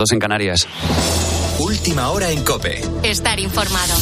2 en Canarias. Última hora en COPE. Estar informado.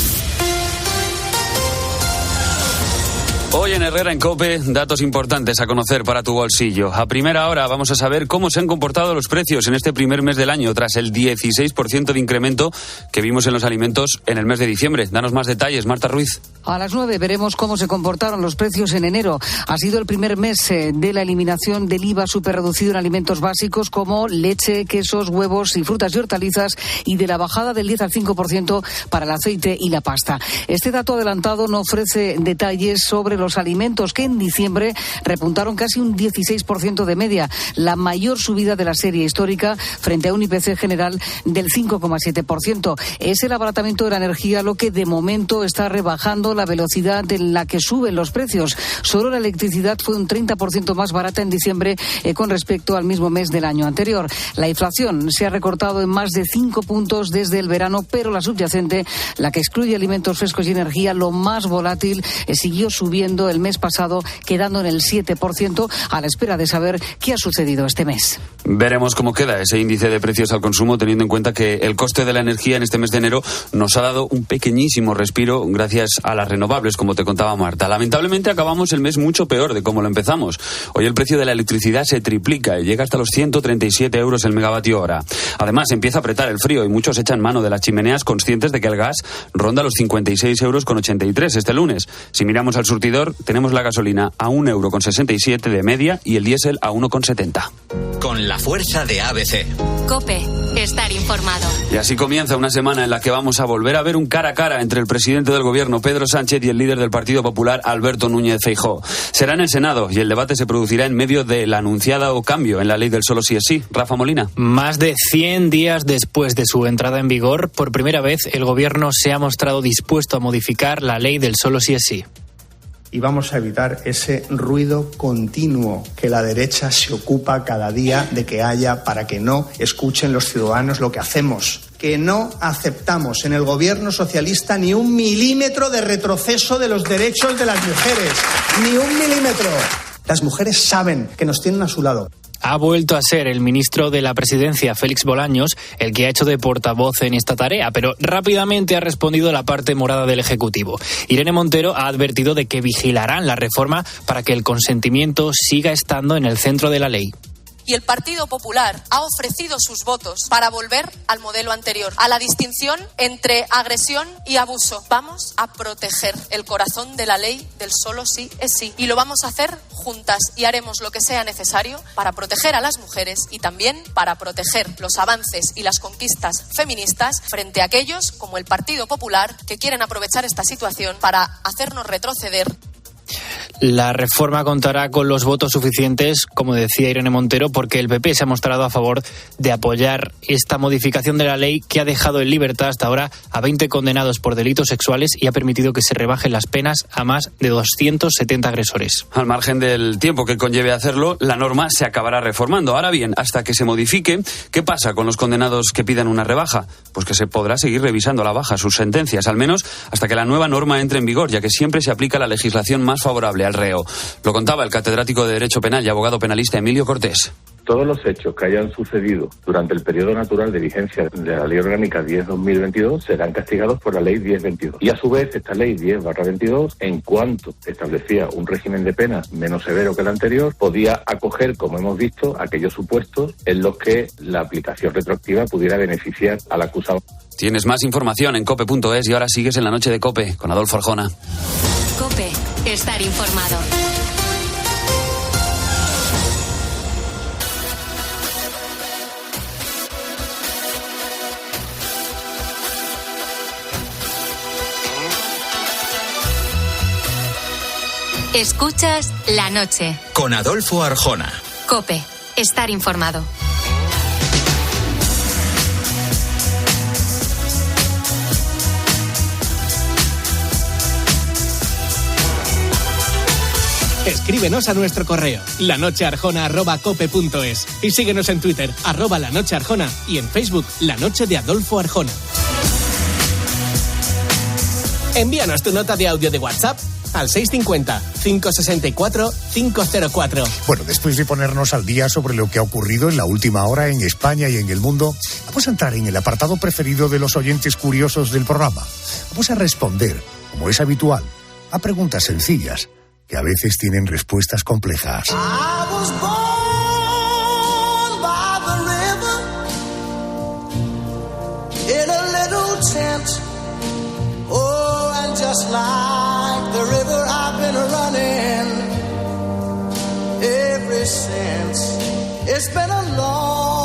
Hoy en Herrera en COPE, datos importantes a conocer para tu bolsillo. A primera hora vamos a saber cómo se han comportado los precios en este primer mes del año, tras el 16% de incremento que vimos en los alimentos en el mes de diciembre. Danos más detalles, Marta Ruiz. A las 9 veremos cómo se comportaron los precios en enero. Ha sido el primer mes de la eliminación del IVA superreducido en alimentos básicos como leche, quesos, huevos y frutas y hortalizas, y de la bajada del 10 al 5% para el aceite y la pasta. Este dato adelantado no ofrece detalles sobre los alimentos, que en diciembre repuntaron casi un 16% de media, la mayor subida de la serie histórica frente a un IPC general del 5,7%. Es el abaratamiento de la energía lo que de momento está rebajando la velocidad en la que suben los precios. Solo la electricidad fue un 30% más barata en diciembre con respecto al mismo mes del año anterior. La inflación se ha recortado en más de 5 puntos desde el verano, pero la subyacente, la que excluye alimentos frescos y energía, lo más volátil, siguió subiendo el mes pasado, quedando en el 7%, a la espera de saber qué ha sucedido este mes. Veremos cómo queda ese índice de precios al consumo, teniendo en cuenta que el coste de la energía en este mes de enero nos ha dado un pequeñísimo respiro gracias a las renovables, como te contaba Marta. Lamentablemente acabamos el mes mucho peor de cómo lo empezamos. Hoy el precio de la electricidad se triplica y llega hasta los 137 euros el megavatio hora. Además, empieza a apretar el frío y muchos echan mano de las chimeneas, conscientes de que el gas ronda los 56,83 euros este lunes. Si miramos al surtidor, tenemos la gasolina a 1,67 € de media y el diésel a 1,70. Con la fuerza de ABC. COPE. Estar informado. Y así comienza una semana en la que vamos a volver a ver un cara a cara entre el presidente del gobierno, Pedro Sánchez, y el líder del Partido Popular, Alberto Núñez Feijóo. Será en el Senado y el debate se producirá en medio del anunciado cambio en la ley del solo sí es sí. Rafa Molina. Más de 100 días después de su entrada en vigor, por primera vez el gobierno se ha mostrado dispuesto a modificar la ley del solo sí es sí. Y vamos a evitar ese ruido continuo que la derecha se ocupa cada día de que haya para que no escuchen los ciudadanos lo que hacemos. Que no aceptamos en el gobierno socialista ni un milímetro de retroceso de los derechos de las mujeres. Ni un milímetro. Las mujeres saben que nos tienen a su lado. Ha vuelto a ser el ministro de la Presidencia, Félix Bolaños, el que ha hecho de portavoz en esta tarea, pero rápidamente ha respondido la parte morada del Ejecutivo. Irene Montero ha advertido de que vigilarán la reforma para que el consentimiento siga estando en el centro de la ley. Y el Partido Popular ha ofrecido sus votos para volver al modelo anterior, a la distinción entre agresión y abuso. Vamos a proteger el corazón de la ley del solo sí es sí. Y lo vamos a hacer juntas y haremos lo que sea necesario para proteger a las mujeres y también para proteger los avances y las conquistas feministas frente a aquellos, como el Partido Popular, que quieren aprovechar esta situación para hacernos retroceder. La reforma contará con los votos suficientes, como decía Irene Montero, porque el PP se ha mostrado a favor de apoyar esta modificación de la ley que ha dejado en libertad hasta ahora a 20 condenados por delitos sexuales y ha permitido que se rebajen las penas a más de 270 agresores. Al margen del tiempo que conlleve hacerlo, la norma se acabará reformando. Ahora bien, hasta que se modifique, ¿qué pasa con los condenados que pidan una rebaja? Pues que se podrá seguir revisando a la baja sus sentencias, al menos hasta que la nueva norma entre en vigor, ya que siempre se aplica la legislación más favorable al reo. Lo contaba el catedrático de Derecho Penal y abogado penalista Emilio Cortés. Todos los hechos que hayan sucedido durante el periodo natural de vigencia de la Ley Orgánica 10/2022 serán castigados por la Ley 10/22. Y a su vez, esta Ley 10/22, en cuanto establecía un régimen de penas menos severo que el anterior, podía acoger, como hemos visto, aquellos supuestos en los que la aplicación retroactiva pudiera beneficiar al acusado. Tienes más información en cope.es y ahora sigues en la noche de COPE con Adolfo Arjona. COPE. Estar informado. Escuchas La Noche. Con Adolfo Arjona. COPE. Estar informado. Escríbenos a nuestro correo lanochearjona@cope.es y síguenos en Twitter @lanochearjona y en Facebook La Noche de Adolfo Arjona. Envíanos tu nota de audio de WhatsApp al 650-564-504. Bueno, después de ponernos al día sobre lo que ha ocurrido en la última hora en España y en el mundo, vamos a entrar en el apartado preferido de los oyentes curiosos del programa. Vamos a responder, como es habitual, a preguntas sencillas que a veces tienen respuestas complejas. Just like the river I've been running ever since. It's been a long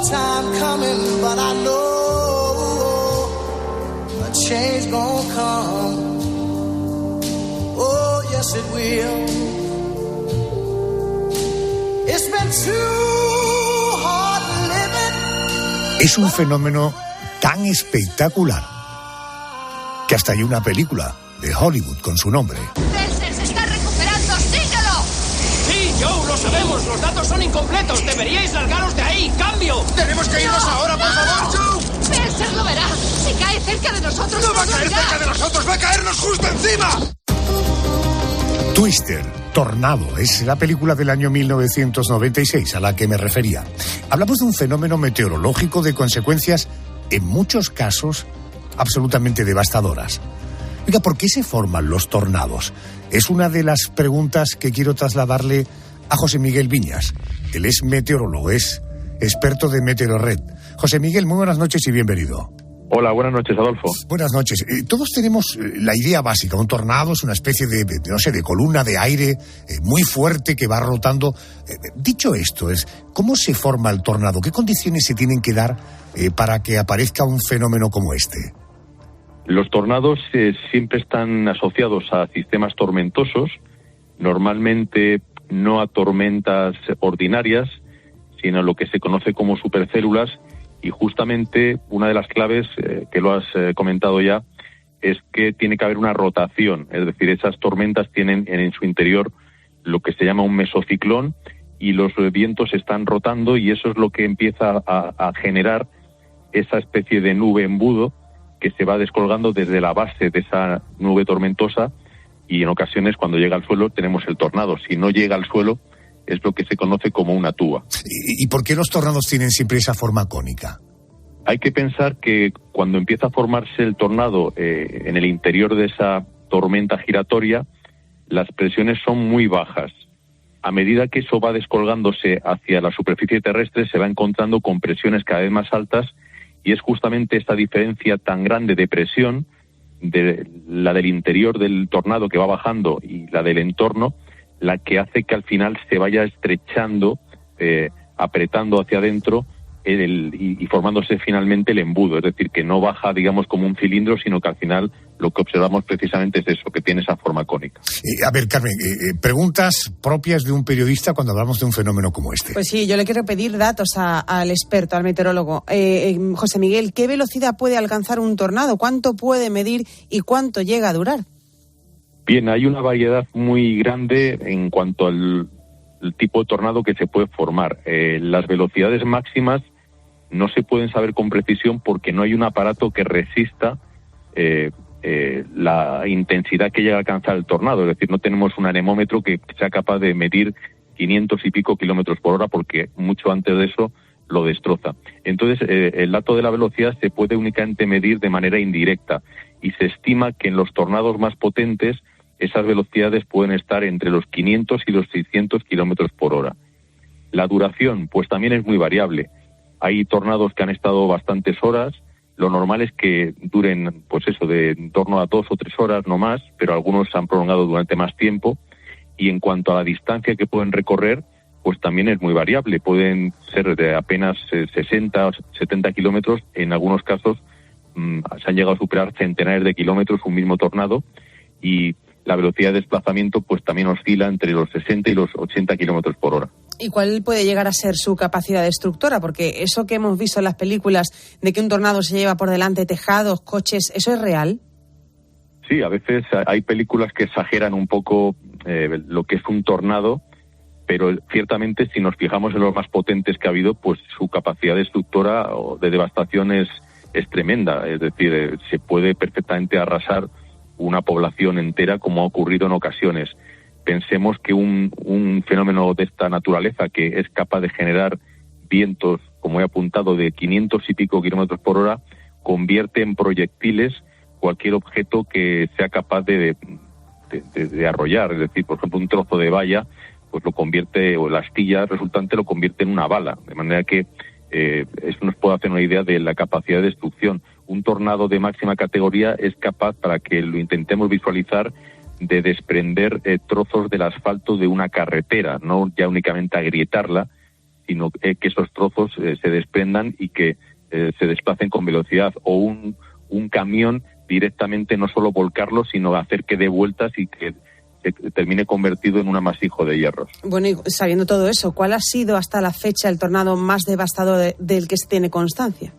time coming, but I know a change gonna come. Oh, yes it will. It's been too hard living. Es un fenómeno tan espectacular que hasta hay una película de Hollywood con su nombre. ¡Spencer se está recuperando! ¡Síguelo! Sí, Joe, lo sabemos. Los datos son incompletos. Deberíais largaros de ahí. ¡Cambio! ¡Tenemos que irnos ahora, por favor, Joe! ¡Spencer lo verá! Si cae cerca de nosotros... ¡No va a caer cerca de nosotros! ¡Va a caernos justo encima! Twister, Tornado, es la película del año 1996 a la que me refería. Hablamos de un fenómeno meteorológico de consecuencias en muchos casos absolutamente devastadoras. Oiga, ¿por qué se forman los tornados? Es una de las preguntas que quiero trasladarle a José Miguel Viñas. Él es meteorólogo, es experto de Meteorred. José Miguel, muy buenas noches y bienvenido. Hola, buenas noches, Adolfo. Buenas noches. Todos tenemos la idea básica. Un tornado es una especie de columna de aire muy fuerte que va rotando. Dicho esto, ¿cómo se forma el tornado? ¿Qué condiciones se tienen que dar para que aparezca un fenómeno como este? Los tornados siempre están asociados a sistemas tormentosos, normalmente no a tormentas ordinarias, sino a lo que se conoce como supercélulas. Y justamente una de las claves, que lo has comentado ya, es que tiene que haber una rotación. Es decir, esas tormentas tienen en su interior lo que se llama un mesociclón y los vientos están rotando y eso es lo que empieza a generar esa especie de nube embudo que se va descolgando desde la base de esa nube tormentosa y en ocasiones cuando llega al suelo tenemos el tornado. Si no llega al suelo, es lo que se conoce como una tuba. ¿Y por qué los tornados tienen siempre esa forma cónica? Hay que pensar que cuando empieza a formarse el tornado en el interior de esa tormenta giratoria, las presiones son muy bajas. A medida que eso va descolgándose hacia la superficie terrestre, se va encontrando con presiones cada vez más altas y es justamente esta diferencia tan grande de presión, de la del interior del tornado que va bajando y la del entorno, la que hace que al final se vaya estrechando, apretando hacia adentro y formándose finalmente el embudo. Es decir, que no baja, digamos, como un cilindro, sino que al final lo que observamos precisamente es eso, que tiene esa forma cónica. A ver, Carmen, preguntas propias de un periodista cuando hablamos de un fenómeno como este. Pues sí, yo le quiero pedir datos al experto, al meteorólogo. José Miguel, ¿qué velocidad puede alcanzar un tornado? ¿Cuánto puede medir y cuánto llega a durar? Bien, hay una variedad muy grande en cuanto al tipo de tornado que se puede formar. Las velocidades máximas no se pueden saber con precisión porque no hay un aparato que resista la intensidad que llega a alcanzar el tornado. Es decir, no tenemos un anemómetro que sea capaz de medir 500 y pico kilómetros por hora porque mucho antes de eso lo destroza. Entonces, el dato de la velocidad se puede únicamente medir de manera indirecta y se estima que en los tornados más potentes esas velocidades pueden estar entre los 500 y los 600 kilómetros por hora. La duración, pues también es muy variable. Hay tornados que han estado bastantes horas. Lo normal es que duren, pues eso, de en torno a 2 o 3 horas, no más, pero algunos se han prolongado durante más tiempo. Y en cuanto a la distancia que pueden recorrer, pues también es muy variable. Pueden ser de apenas 60 o 70 kilómetros. En algunos casos se han llegado a superar centenares de kilómetros un mismo tornado. Y la velocidad de desplazamiento pues también oscila entre los 60 y los 80 kilómetros por hora. ¿Y cuál puede llegar a ser su capacidad destructora? Porque eso que hemos visto en las películas de que un tornado se lleva por delante tejados, coches, ¿eso es real? Sí, a veces hay películas que exageran un poco lo que es un tornado, pero ciertamente si nos fijamos en los más potentes que ha habido, pues su capacidad destructora o de devastación es es tremenda. Es decir, se puede perfectamente arrasar una población entera, como ha ocurrido en ocasiones. Pensemos que un fenómeno de esta naturaleza, que es capaz de generar vientos, como he apuntado, de 500 y pico kilómetros por hora, convierte en proyectiles cualquier objeto que sea capaz de arrollar. Es decir, por ejemplo, un trozo de valla, pues lo convierte, o la astilla resultante lo convierte en una bala. De manera que eso nos puede hacer una idea de la capacidad de destrucción. Un tornado de máxima categoría es capaz, para que lo intentemos visualizar, de desprender trozos del asfalto de una carretera, no ya únicamente agrietarla, sino que esos trozos se desprendan y que se desplacen con velocidad, o un camión directamente no solo volcarlo, sino hacer que dé vueltas y que termine convertido en un amasijo de hierros. Bueno, y sabiendo todo eso, ¿cuál ha sido hasta la fecha el tornado más devastador del que se tiene constancia?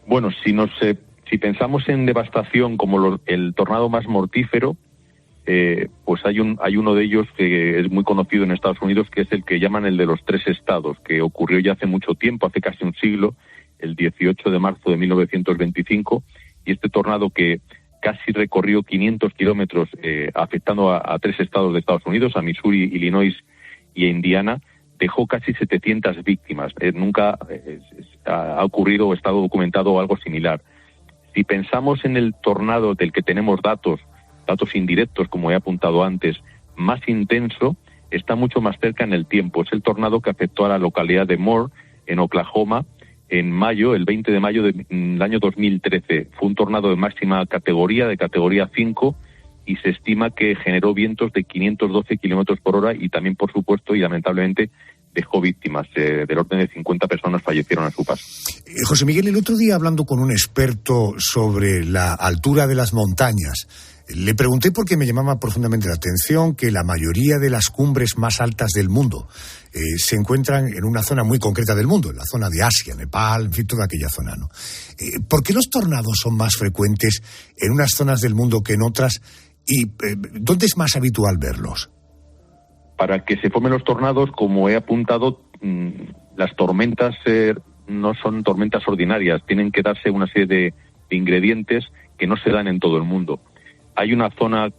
Bueno, si pensamos en devastación como el tornado más mortífero, pues hay uno de ellos que es muy conocido en Estados Unidos, que es el que llaman el de los 3 estados, que ocurrió ya hace mucho tiempo, hace casi un siglo, el 18 de marzo de 1925, y este tornado, que casi recorrió 500 kilómetros afectando a 3 estados de Estados Unidos, a Missouri, Illinois y a Indiana, dejó casi 700 víctimas. Nunca ha ocurrido o estado documentado algo similar. Si pensamos en el tornado del que tenemos datos indirectos, como he apuntado antes, más intenso, está mucho más cerca en el tiempo. Es el tornado que afectó a la localidad de Moore, en Oklahoma, en mayo, el 20 de mayo del año 2013. Fue un tornado de máxima categoría, de categoría 5, y se estima que generó vientos de 512 kilómetros por hora y también, por supuesto, y lamentablemente, dejó víctimas. Del orden de 50 personas fallecieron a su paso. José Miguel, el otro día, hablando con un experto sobre la altura de las montañas, le pregunté, porque me llamaba profundamente la atención, que la mayoría de las cumbres más altas del mundo se encuentran en una zona muy concreta del mundo, en la zona de Asia, Nepal, en fin, toda aquella zona, ¿no? ¿Por qué los tornados son más frecuentes en unas zonas del mundo que en otras? ¿Y dónde es más habitual verlos? Para que se formen los tornados, como he apuntado, las tormentas no son tormentas ordinarias. Tienen que darse una serie de ingredientes que no se dan en todo el mundo. Hay una zona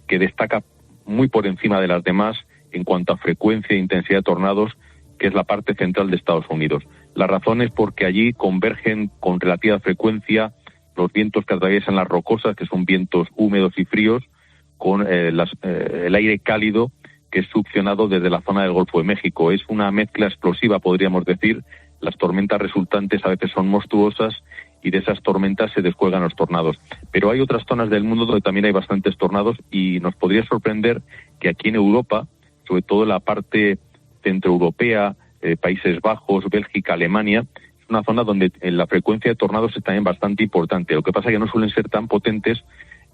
que destaca muy por encima de las demás en cuanto a frecuencia e intensidad de tornados, que es la parte central de Estados Unidos. La razón es porque allí convergen con relativa frecuencia los vientos que atraviesan las rocosas, que son vientos húmedos y fríos, con el aire cálido que es succionado desde la zona del Golfo de México. Es una mezcla explosiva, podríamos decir. Las tormentas resultantes a veces son monstruosas y de esas tormentas se descuelgan los tornados. Pero hay otras zonas del mundo donde también hay bastantes tornados, y nos podría sorprender que aquí en Europa, sobre todo en la parte centroeuropea, Países Bajos, Bélgica, Alemania, es una zona donde la frecuencia de tornados es también bastante importante. Lo que pasa es que no suelen ser tan potentes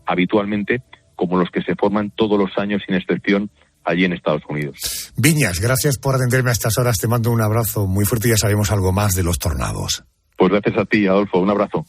habitualmente como los que se forman todos los años, sin excepción, allí en Estados Unidos. Viñas, gracias por atenderme a estas horas. Te mando un abrazo muy fuerte y ya sabemos algo más de los tornados. Pues gracias a ti, Adolfo. Un abrazo.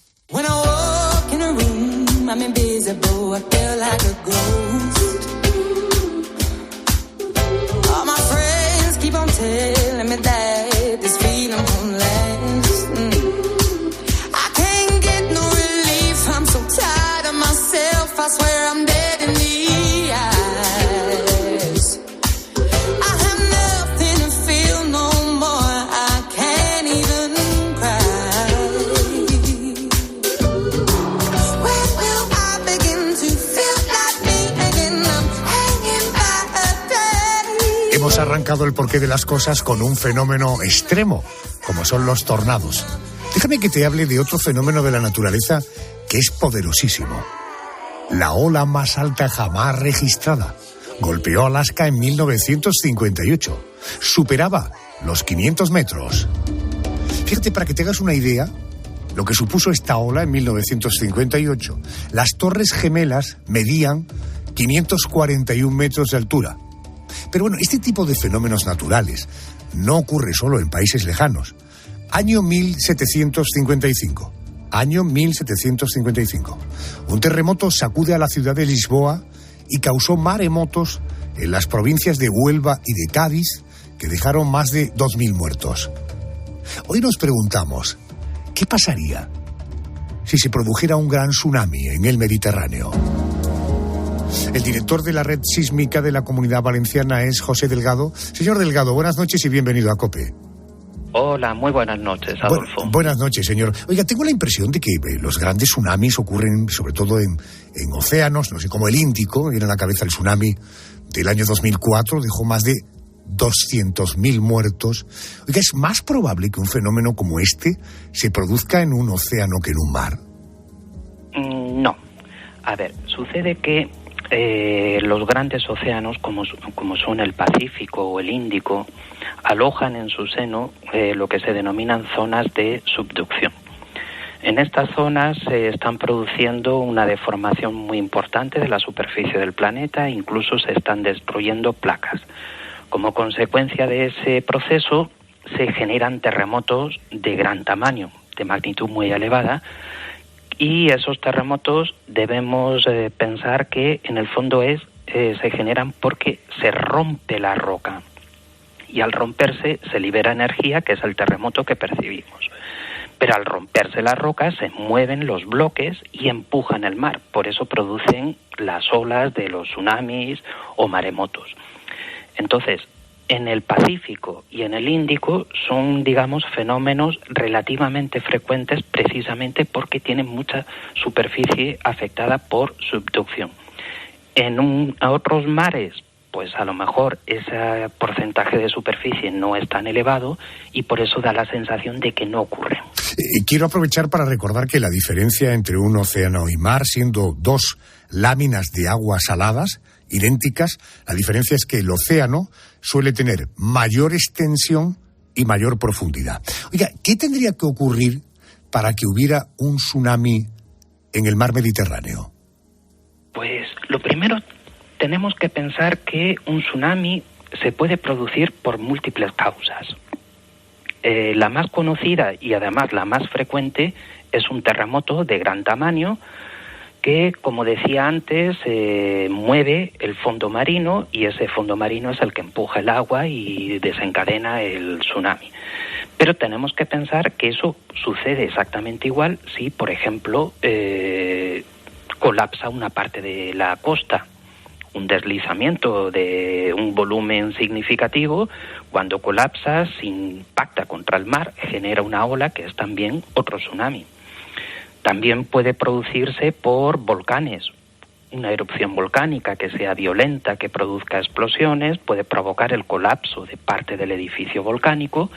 Hemos arrancado el porqué de las cosas con un fenómeno extremo, como son los tornados. Déjame que te hable de otro fenómeno de la naturaleza que es poderosísimo. La ola más alta jamás registrada golpeó Alaska en 1958. Superaba los 500 metros. Fíjate, para que te hagas una idea, lo que supuso esta ola en 1958. Las Torres Gemelas medían 541 metros de altura. Pero bueno, este tipo de fenómenos naturales no ocurre solo en países lejanos. Año 1755. Año 1755. Un terremoto sacude a la ciudad de Lisboa y causó maremotos en las provincias de Huelva y de Cádiz, que dejaron más de 2.000 muertos. Hoy nos preguntamos, ¿qué pasaría si se produjera un gran tsunami en el Mediterráneo? El director de la red sísmica de la Comunidad Valenciana es José Delgado. Señor Delgado, buenas noches y bienvenido a COPE. Hola, muy buenas noches, Adolfo. Buenas noches, señor. Oiga, tengo la impresión de que los grandes tsunamis ocurren sobre todo en océanos, no sé, como el Índico. Me viene a la cabeza el tsunami del año 2004, dejó más de 200.000 muertos. Oiga, ¿es más probable que un fenómeno como este se produzca en un océano que en un mar? No. A ver, sucede que los grandes océanos, como son el Pacífico o el Índico, alojan en su seno lo que se denominan zonas de subducción. En estas zonas se están produciendo una deformación muy importante de la superficie del planeta, incluso se están destruyendo placas. Como consecuencia de ese proceso se generan terremotos de gran tamaño, de magnitud muy elevada, y esos terremotos debemos pensar que en el fondo se generan porque se rompe la roca y al romperse se libera energía, que es el terremoto que percibimos. Pero al romperse la roca se mueven los bloques y empujan el mar, por eso producen las olas de los tsunamis o maremotos. Entonces, en el Pacífico y en el Índico son, digamos, fenómenos relativamente frecuentes precisamente porque tienen mucha superficie afectada por subducción. En otros mares, pues a lo mejor ese porcentaje de superficie no es tan elevado y por eso da la sensación de que no ocurre. Quiero aprovechar para recordar que la diferencia entre un océano y mar, siendo dos láminas de agua saladas, idénticas, la diferencia es que el océano suele tener mayor extensión y mayor profundidad. Oiga, ¿qué tendría que ocurrir para que hubiera un tsunami en el mar Mediterráneo? Pues lo primero, tenemos que pensar que un tsunami se puede producir por múltiples causas. La más conocida y además la más frecuente es un terremoto de gran tamaño que, como decía antes, mueve el fondo marino y ese fondo marino es el que empuja el agua y desencadena el tsunami. Pero tenemos que pensar que eso sucede exactamente igual si, por ejemplo, colapsa una parte de la costa. Un deslizamiento de un volumen significativo, cuando colapsa, se impacta contra el mar, genera una ola que es también otro tsunami. También puede producirse por volcanes. Una erupción volcánica que sea violenta, que produzca explosiones, puede provocar el colapso de parte del edificio volcánico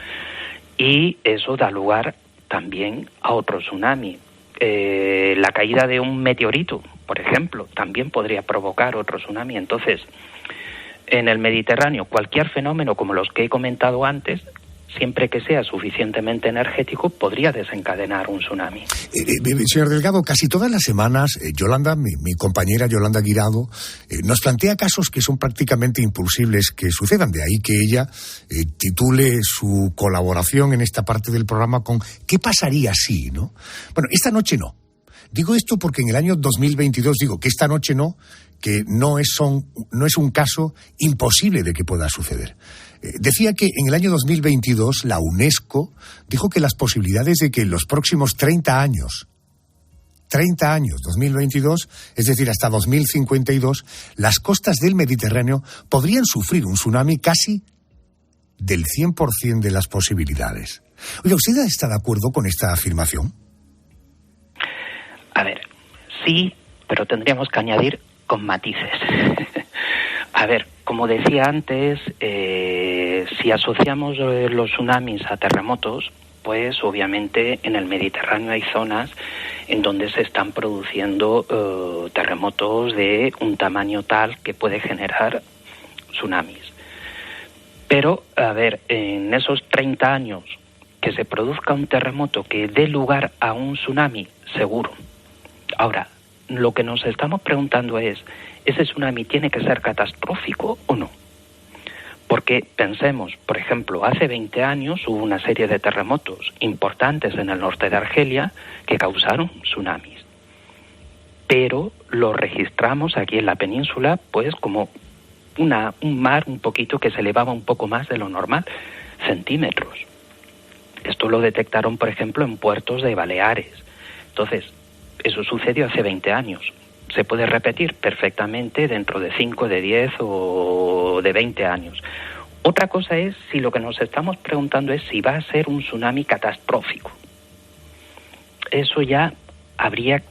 y eso da lugar también a otro tsunami. La caída de un meteorito, por ejemplo, también podría provocar otro tsunami. Entonces, en el Mediterráneo, cualquier fenómeno como los que he comentado antes, siempre que sea suficientemente energético, podría desencadenar un tsunami. Señor Delgado, casi todas las semanas, Yolanda, mi compañera Yolanda Guirado, nos plantea casos que son prácticamente imposibles que sucedan. De ahí que ella titule su colaboración en esta parte del programa con ¿qué pasaría si? ¿No? Bueno, esta noche no. Digo esto porque en el año 2022, digo que esta noche no, que no es un caso imposible de que pueda suceder. Decía que en el año 2022 la UNESCO dijo que las posibilidades de que en los próximos 30 años, 2022, es decir, hasta 2052, las costas del Mediterráneo podrían sufrir un tsunami casi del 100% de las posibilidades. Oye, ¿usted está de acuerdo con esta afirmación? A ver, sí, pero tendríamos que añadir con matices. A ver, como decía antes, si asociamos los tsunamis a terremotos, pues obviamente en el Mediterráneo hay zonas en donde se están produciendo terremotos de un tamaño tal que puede generar tsunamis. Pero, a ver, en esos 30 años que se produzca un terremoto que dé lugar a un tsunami, seguro. Ahora, lo que nos estamos preguntando es, ¿ese tsunami tiene que ser catastrófico o no? Porque pensemos, por ejemplo, hace 20 años hubo una serie de terremotos importantes en el norte de Argelia que causaron tsunamis. Pero lo registramos aquí en la península pues como un mar un poquito que se elevaba un poco más de lo normal, centímetros. Esto lo detectaron, por ejemplo, en puertos de Baleares. Entonces, eso sucedió hace 20 años. Se puede repetir perfectamente dentro de 5, de 10 o de 20 años. Otra cosa es si lo que nos estamos preguntando es si va a ser un tsunami catastrófico. Eso ya habría...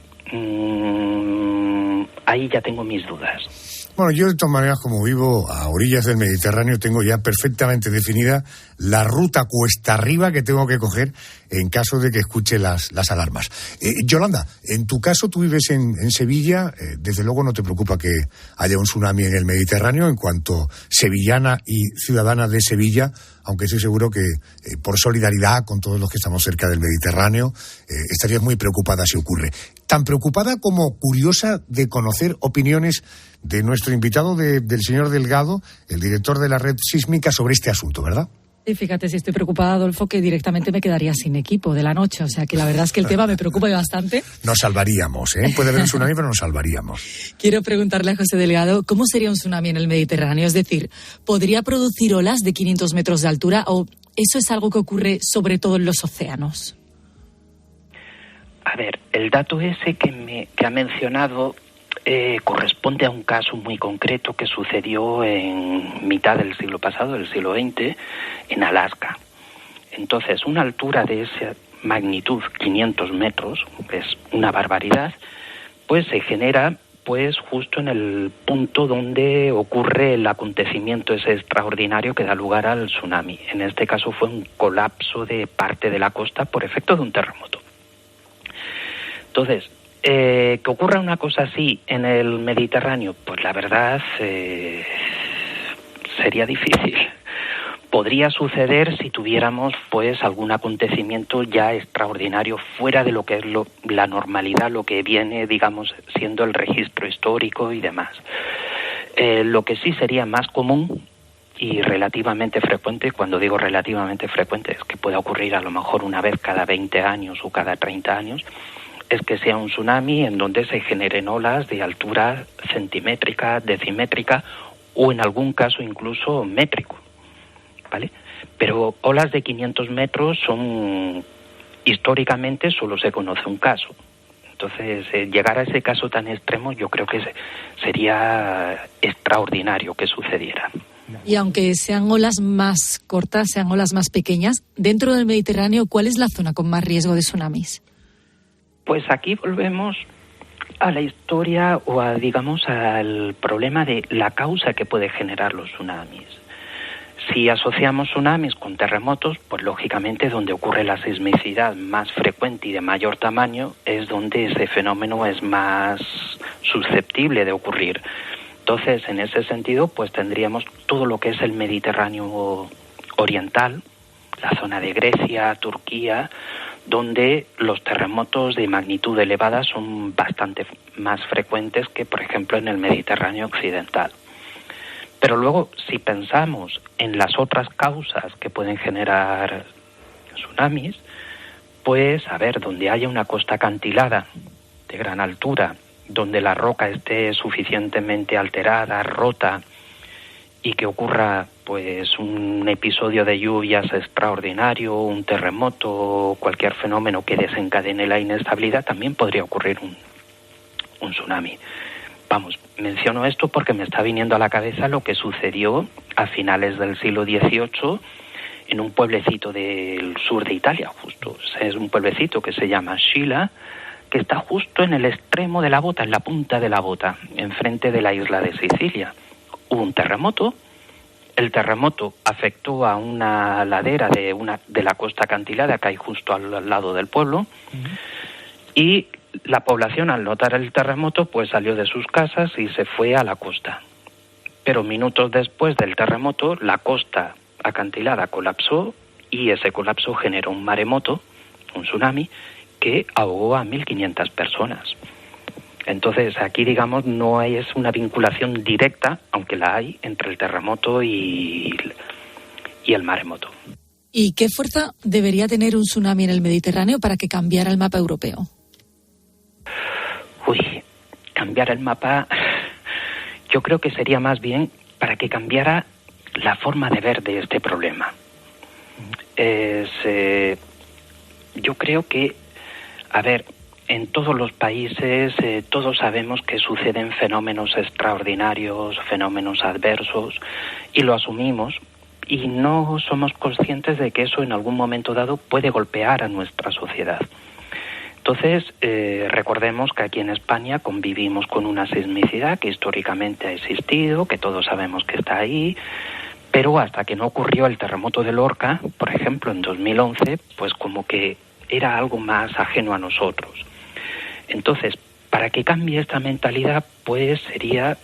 ahí ya tengo mis dudas. Bueno, yo de todas maneras, como vivo a orillas del Mediterráneo, tengo ya perfectamente definida la ruta cuesta arriba que tengo que coger en caso de que escuche las alarmas. Yolanda, en tu caso tú vives en Sevilla, desde luego no te preocupa que haya un tsunami en el Mediterráneo en cuanto sevillana y ciudadana de Sevilla, aunque estoy seguro que por solidaridad con todos los que estamos cerca del Mediterráneo, estarías muy preocupada si ocurre. Tan preocupada como curiosa de conocer opiniones de nuestro invitado, del señor Delgado, el director de la red sísmica, sobre este asunto, ¿verdad? Y fíjate, si estoy preocupada, Adolfo, que directamente me quedaría sin equipo de la noche. O sea, que la verdad es que el tema me preocupa bastante. Nos salvaríamos, ¿eh? Puede haber un tsunami, pero nos salvaríamos. Quiero preguntarle a José Delgado, ¿cómo sería un tsunami en el Mediterráneo? Es decir, ¿podría producir olas de 500 metros de altura o eso es algo que ocurre sobre todo en los océanos? A ver, el dato ese que ha mencionado corresponde a un caso muy concreto que sucedió en mitad del siglo pasado, del siglo XX, en Alaska. Entonces, una altura de esa magnitud, 500 metros, es una barbaridad, pues se genera pues justo en el punto donde ocurre el acontecimiento ese extraordinario que da lugar al tsunami. En este caso fue un colapso de parte de la costa por efecto de un terremoto. Entonces, que ocurra una cosa así en el Mediterráneo, pues la verdad sería difícil. Podría suceder si tuviéramos pues algún acontecimiento ya extraordinario fuera de lo que es la normalidad, lo que viene, digamos, siendo el registro histórico y demás. Lo que sí sería más común y relativamente frecuente, cuando digo relativamente frecuente, es que pueda ocurrir a lo mejor una vez cada 20 años o cada 30 años, es que sea un tsunami en donde se generen olas de altura centimétrica, decimétrica o en algún caso incluso métrico, ¿vale? Pero olas de 500 metros son, históricamente solo se conoce un caso. Entonces, llegar a ese caso tan extremo yo creo que sería extraordinario que sucediera. Y aunque sean olas más cortas, sean olas más pequeñas, dentro del Mediterráneo, ¿cuál es la zona con más riesgo de tsunamis? Pues aquí volvemos a la historia o a, digamos, al problema de la causa que puede generar los tsunamis. Si asociamos tsunamis con terremotos, pues lógicamente donde ocurre la sismicidad más frecuente y de mayor tamaño es donde ese fenómeno es más susceptible de ocurrir. Entonces, en ese sentido, pues tendríamos todo lo que es el Mediterráneo oriental, la zona de Grecia, Turquía, donde los terremotos de magnitud elevada son bastante más frecuentes que, por ejemplo, en el Mediterráneo occidental. Pero luego, si pensamos en las otras causas que pueden generar tsunamis, pues, a ver, donde haya una costa acantilada de gran altura, donde la roca esté suficientemente alterada, rota, y que ocurra pues un episodio de lluvias extraordinario, un terremoto, cualquier fenómeno que desencadene la inestabilidad, también podría ocurrir un tsunami. Vamos, menciono esto porque me está viniendo a la cabeza lo que sucedió a finales del siglo XVIII en un pueblecito del sur de Italia, justo. Es un pueblecito que se llama Scilla, que está justo en el extremo de la bota, en la punta de la bota, enfrente de la isla de Sicilia. Hubo un terremoto. El terremoto afectó a una ladera de la costa acantilada que hay justo al lado del pueblo. Y la población, al notar el terremoto, pues salió de sus casas y se fue a la costa. Pero minutos después del terremoto, la costa acantilada colapsó y ese colapso generó un maremoto, un tsunami, que ahogó a 1.500 personas. Entonces, aquí, digamos, no es una vinculación directa, aunque la hay, entre el terremoto y el maremoto. ¿Y qué fuerza debería tener un tsunami en el Mediterráneo para que cambiara el mapa europeo? Uy, cambiar el mapa, yo creo que sería más bien para que cambiara la forma de ver de este problema. Yo creo que, a ver, en todos los países todos sabemos que suceden fenómenos extraordinarios, fenómenos adversos, y lo asumimos, y no somos conscientes de que eso en algún momento dado puede golpear a nuestra sociedad. Entonces, recordemos que aquí en España convivimos con una sismicidad que históricamente ha existido, que todos sabemos que está ahí, pero hasta que no ocurrió el terremoto de Lorca, por ejemplo, en 2011, pues como que era algo más ajeno a nosotros. Entonces, para que cambie esta mentalidad, pues sería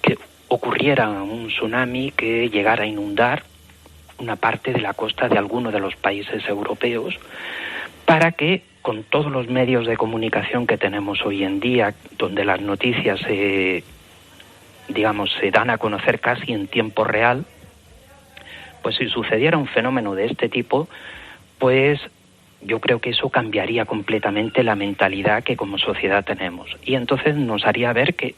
que ocurriera un tsunami que llegara a inundar una parte de la costa de alguno de los países europeos, para que con todos los medios de comunicación que tenemos hoy en día, donde las noticias se dan a conocer casi en tiempo real, pues si sucediera un fenómeno de este tipo, pues yo creo que eso cambiaría completamente la mentalidad que como sociedad tenemos. Y entonces nos haría ver que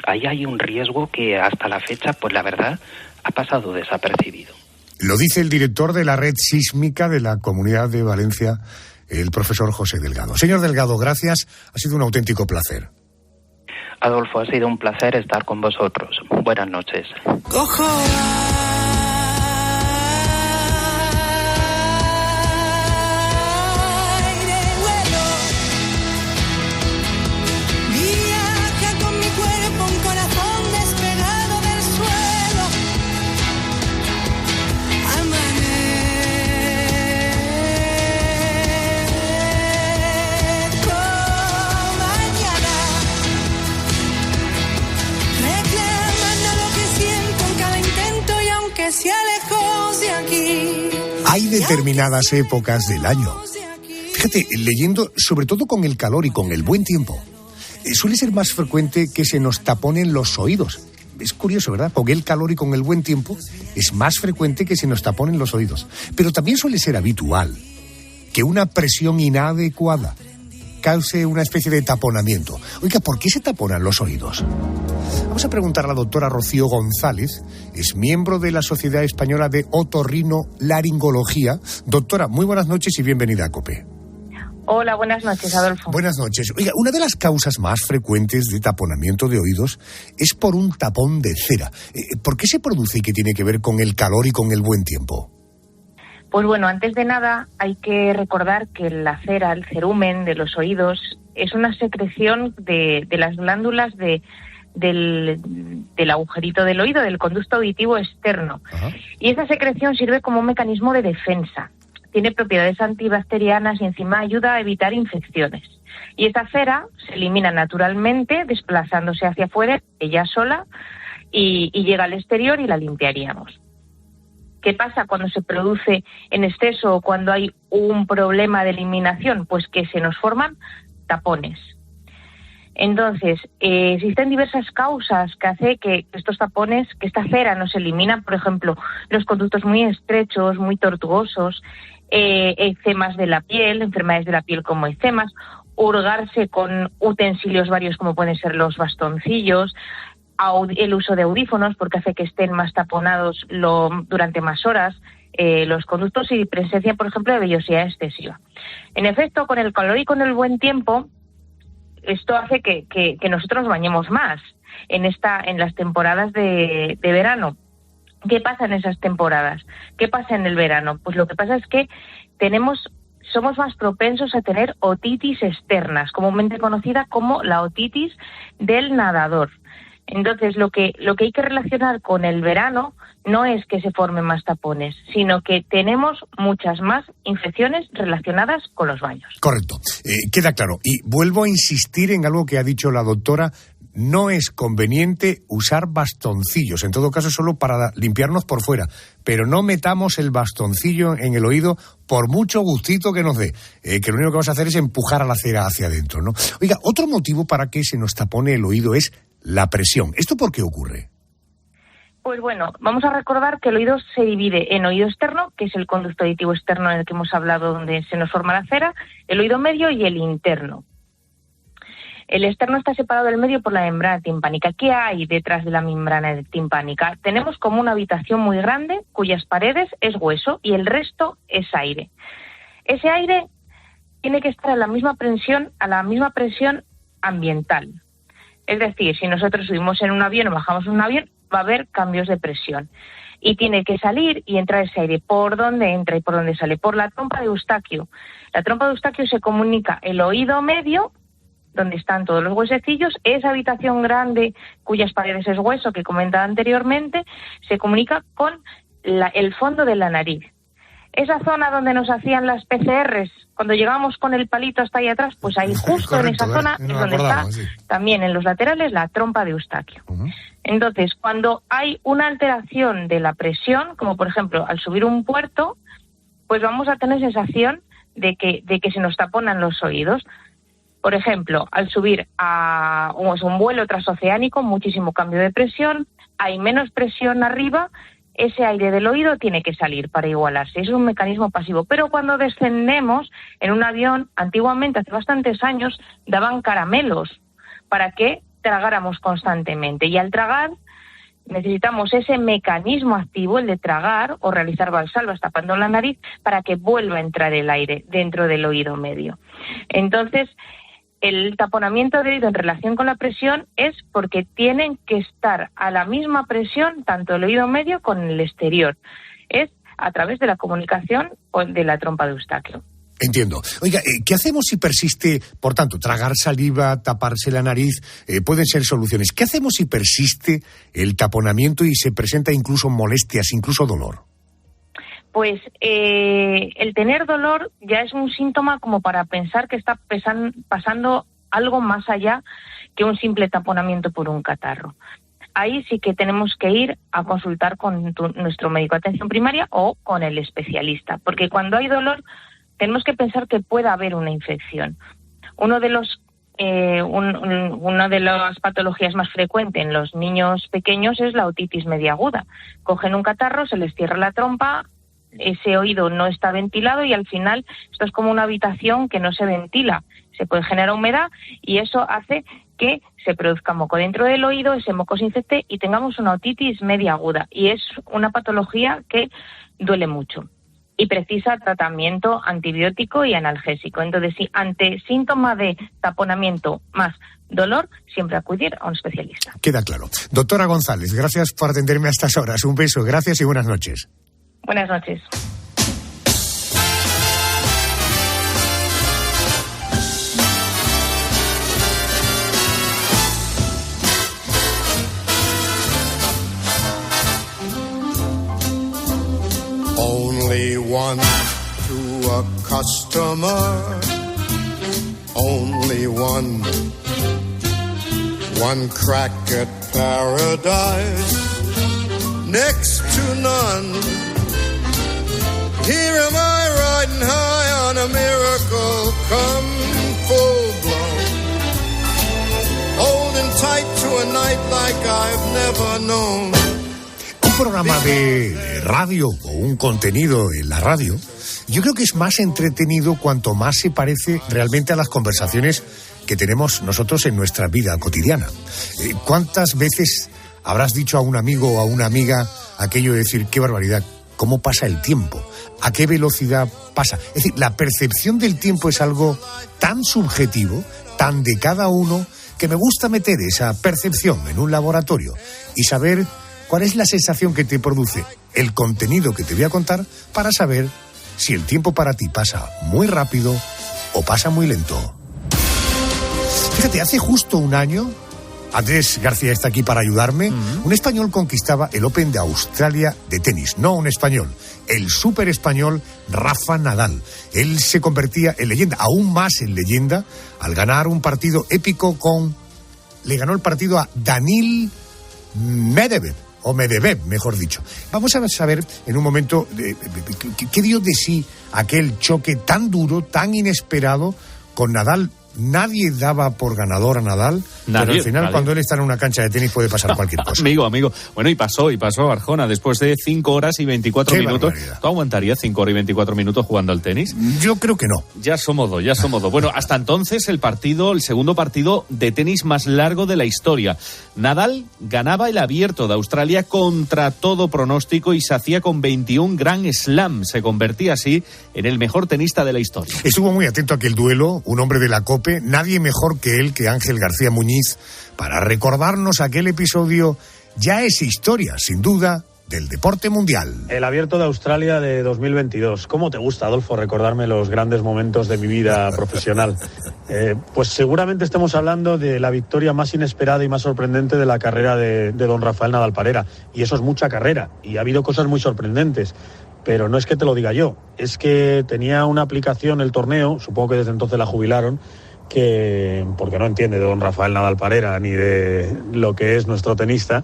ahí hay un riesgo que hasta la fecha, pues la verdad, ha pasado desapercibido. Lo dice el director de la red sísmica de la Comunidad de Valencia, el profesor José Delgado. Señor Delgado, gracias. Ha sido un auténtico placer. Adolfo, ha sido un placer estar con vosotros. Buenas noches. Hay determinadas épocas del año. Fíjate, leyendo, sobre todo con el calor y con el buen tiempo, suele ser más frecuente que se nos taponen los oídos. Es curioso, ¿verdad? Con el calor y con el buen tiempo es más frecuente que se nos taponen los oídos. Pero también suele ser habitual que una presión inadecuada cause una especie de taponamiento. Oiga, ¿por qué se taponan los oídos? Vamos a preguntar a la doctora Rocío González, es miembro de la Sociedad Española de Otorrinolaringología. Doctora, muy buenas noches y bienvenida a COPE. Hola, buenas noches, Adolfo. Buenas noches. Oiga, una de las causas más frecuentes de taponamiento de oídos es por un tapón de cera. ¿Por qué se produce y qué tiene que ver con el calor y con el buen tiempo? Pues bueno, antes de nada hay que recordar que la cera, el cerumen de los oídos, es una secreción de las glándulas del agujerito del oído, del conducto auditivo externo. Ajá. Y esa secreción sirve como un mecanismo de defensa. Tiene propiedades antibacterianas y encima ayuda a evitar infecciones. Y esta cera se elimina naturalmente desplazándose hacia afuera, ella sola, y llega al exterior y la limpiaríamos. ¿Qué pasa cuando se produce en exceso o cuando hay un problema de eliminación? Pues que se nos forman tapones. Entonces, existen diversas causas que hace que estos tapones, que esta cera no se elimina, por ejemplo, los conductos muy estrechos, muy tortuosos, eczemas de la piel, enfermedades de la piel como eczemas, hurgarse con utensilios varios como pueden ser los bastoncillos, el uso de audífonos porque hace que estén más taponados durante más horas los conductos y presencia, por ejemplo, de vellosidad excesiva. En efecto, con el calor y con el buen tiempo, esto hace que nosotros nos bañemos más en las temporadas de verano. ¿Qué pasa en esas temporadas? ¿Qué pasa en el verano? Pues lo que pasa es que somos más propensos a tener otitis externas, comúnmente conocida como la otitis del nadador. Entonces, lo que hay que relacionar con el verano no es que se formen más tapones, sino que tenemos muchas más infecciones relacionadas con los baños. Correcto. Queda claro. Y vuelvo a insistir en algo que ha dicho la doctora. No es conveniente usar bastoncillos, en todo caso solo para limpiarnos por fuera, pero no metamos el bastoncillo en el oído por mucho gustito que nos dé, que lo único que vamos a hacer es empujar a la cera hacia adentro, ¿no? Oiga, otro motivo para que se nos tapone el oído es la presión. ¿Esto por qué ocurre? Pues bueno, vamos a recordar que el oído se divide en oído externo, que es el conducto auditivo externo en el que hemos hablado, donde se nos forma la cera, el oído medio y el interno. El externo está separado del medio por la membrana timpánica. ¿Qué hay detrás de la membrana timpánica? Tenemos como una habitación muy grande cuyas paredes es hueso y el resto es aire. Ese aire tiene que estar a la misma presión ambiental. Es decir, si nosotros subimos en un avión o bajamos en un avión, va a haber cambios de presión. Y tiene que salir y entrar ese aire. ¿Por dónde entra y por dónde sale? Por la trompa de Eustaquio. La trompa de Eustaquio se comunica el oído medio, donde están todos los huesecillos, esa habitación grande cuyas paredes es hueso que comentaba anteriormente, se comunica con el fondo de la nariz. Esa zona donde nos hacían las PCRs, cuando llegamos con el palito hasta ahí atrás, pues ahí justo correcto, en esa zona es donde está también en los laterales la trompa de Eustaquio. Entonces, cuando hay una alteración de la presión, como por ejemplo al subir un puerto, pues vamos a tener sensación de que se nos taponan los oídos. Por ejemplo, al subir a un vuelo transoceánico, muchísimo cambio de presión, hay menos presión arriba, ese aire del oído tiene que salir para igualarse. Es un mecanismo pasivo. Pero cuando descendemos en un avión, antiguamente, hace bastantes años, daban caramelos para que tragáramos constantemente. Y al tragar necesitamos ese mecanismo activo, el de tragar o realizar valsalvas tapando la nariz para que vuelva a entrar el aire dentro del oído medio. Entonces, el taponamiento de oído en relación con la presión es porque tienen que estar a la misma presión tanto el oído medio con el exterior. Es a través de la comunicación de la trompa de Eustaquio. Entiendo. Oiga, ¿qué hacemos si persiste, por tanto, tragar saliva, taparse la nariz? Pueden ser soluciones. ¿Qué hacemos si persiste el taponamiento y se presenta incluso molestias, incluso dolor? Pues el tener dolor ya es un síntoma como para pensar que está pasando algo más allá que un simple taponamiento por un catarro. Ahí sí que tenemos que ir a consultar con nuestro médico de atención primaria o con el especialista, porque cuando hay dolor tenemos que pensar que puede haber una infección. Una de las patologías más frecuentes en los niños pequeños es la otitis media aguda. Cogen un catarro, se les cierra la trompa, ese oído no está ventilado y al final esto es como una habitación que no se ventila. Se puede generar humedad y eso hace que se produzca moco dentro del oído, ese moco se infecte y tengamos una otitis media aguda. Y es una patología que duele mucho y precisa tratamiento antibiótico y analgésico. Entonces, sí, ante síntoma de taponamiento más dolor, siempre acudir a un especialista. Queda claro. Doctora González, gracias por atenderme a estas horas. Un beso, gracias y buenas noches. Buenas noches. Only one to a customer. Only one. One crack at paradise. Next to none. Here am I riding high on a miracle come full blown. Holding tight to a night like I've never known. Un programa de radio o un contenido en la radio, yo creo que es más entretenido cuanto más se parece realmente a las conversaciones que tenemos nosotros en nuestra vida cotidiana. ¿Cuántas veces habrás dicho a un amigo o a una amiga aquello de decir, qué barbaridad, cómo pasa el tiempo? ¿A qué velocidad pasa? Es decir, la percepción del tiempo es algo tan subjetivo, tan de cada uno, que me gusta meter esa percepción en un laboratorio y saber cuál es la sensación que te produce el contenido que te voy a contar para saber si el tiempo para ti pasa muy rápido o pasa muy lento. Fíjate, hace justo un año, Andrés García está aquí para ayudarme, un español conquistaba el Open de Australia de tenis. No un español, el súper español Rafa Nadal. Él se convertía en leyenda, aún más en leyenda, al ganar un partido épico le ganó el partido a Daniil Medvedev, o Medvedev, mejor dicho. Vamos a saber en un momento qué dio de sí aquel choque tan duro, tan inesperado, con Nadal nadie daba por ganador a Nadal, pero al final cuando él está en una cancha de tenis puede pasar cualquier cosa. Amigo. Bueno, y pasó Arjona, después de 5 horas y 24 minutos. Barbaridad. ¿Tú aguantarías 5 horas y 24 minutos jugando al tenis? Yo creo que no. Ya somos dos. Bueno, hasta entonces el segundo partido de tenis más largo de la historia. Nadal ganaba el Abierto de Australia contra todo pronóstico y se hacía con 21 Grand Slam. Se convertía así en el mejor tenista de la historia. Estuvo muy atento a aquel duelo, un hombre de la COPE, nadie mejor que él, que Ángel García Muñiz, para recordarnos aquel episodio. Ya es historia, sin duda, del deporte mundial. El Abierto de Australia de 2022. ¿Cómo te gusta, Adolfo, recordarme los grandes momentos de mi vida profesional? Pues seguramente estamos hablando de la victoria más inesperada y más sorprendente de la carrera de don Rafael Nadal Parera. Y eso es mucha carrera, y ha habido cosas muy sorprendentes. Pero no es que te lo diga yo, es que tenía una aplicación el torneo, supongo que desde entonces la jubilaron, porque no entiende de don Rafael Nadal Parera ni de lo que es nuestro tenista,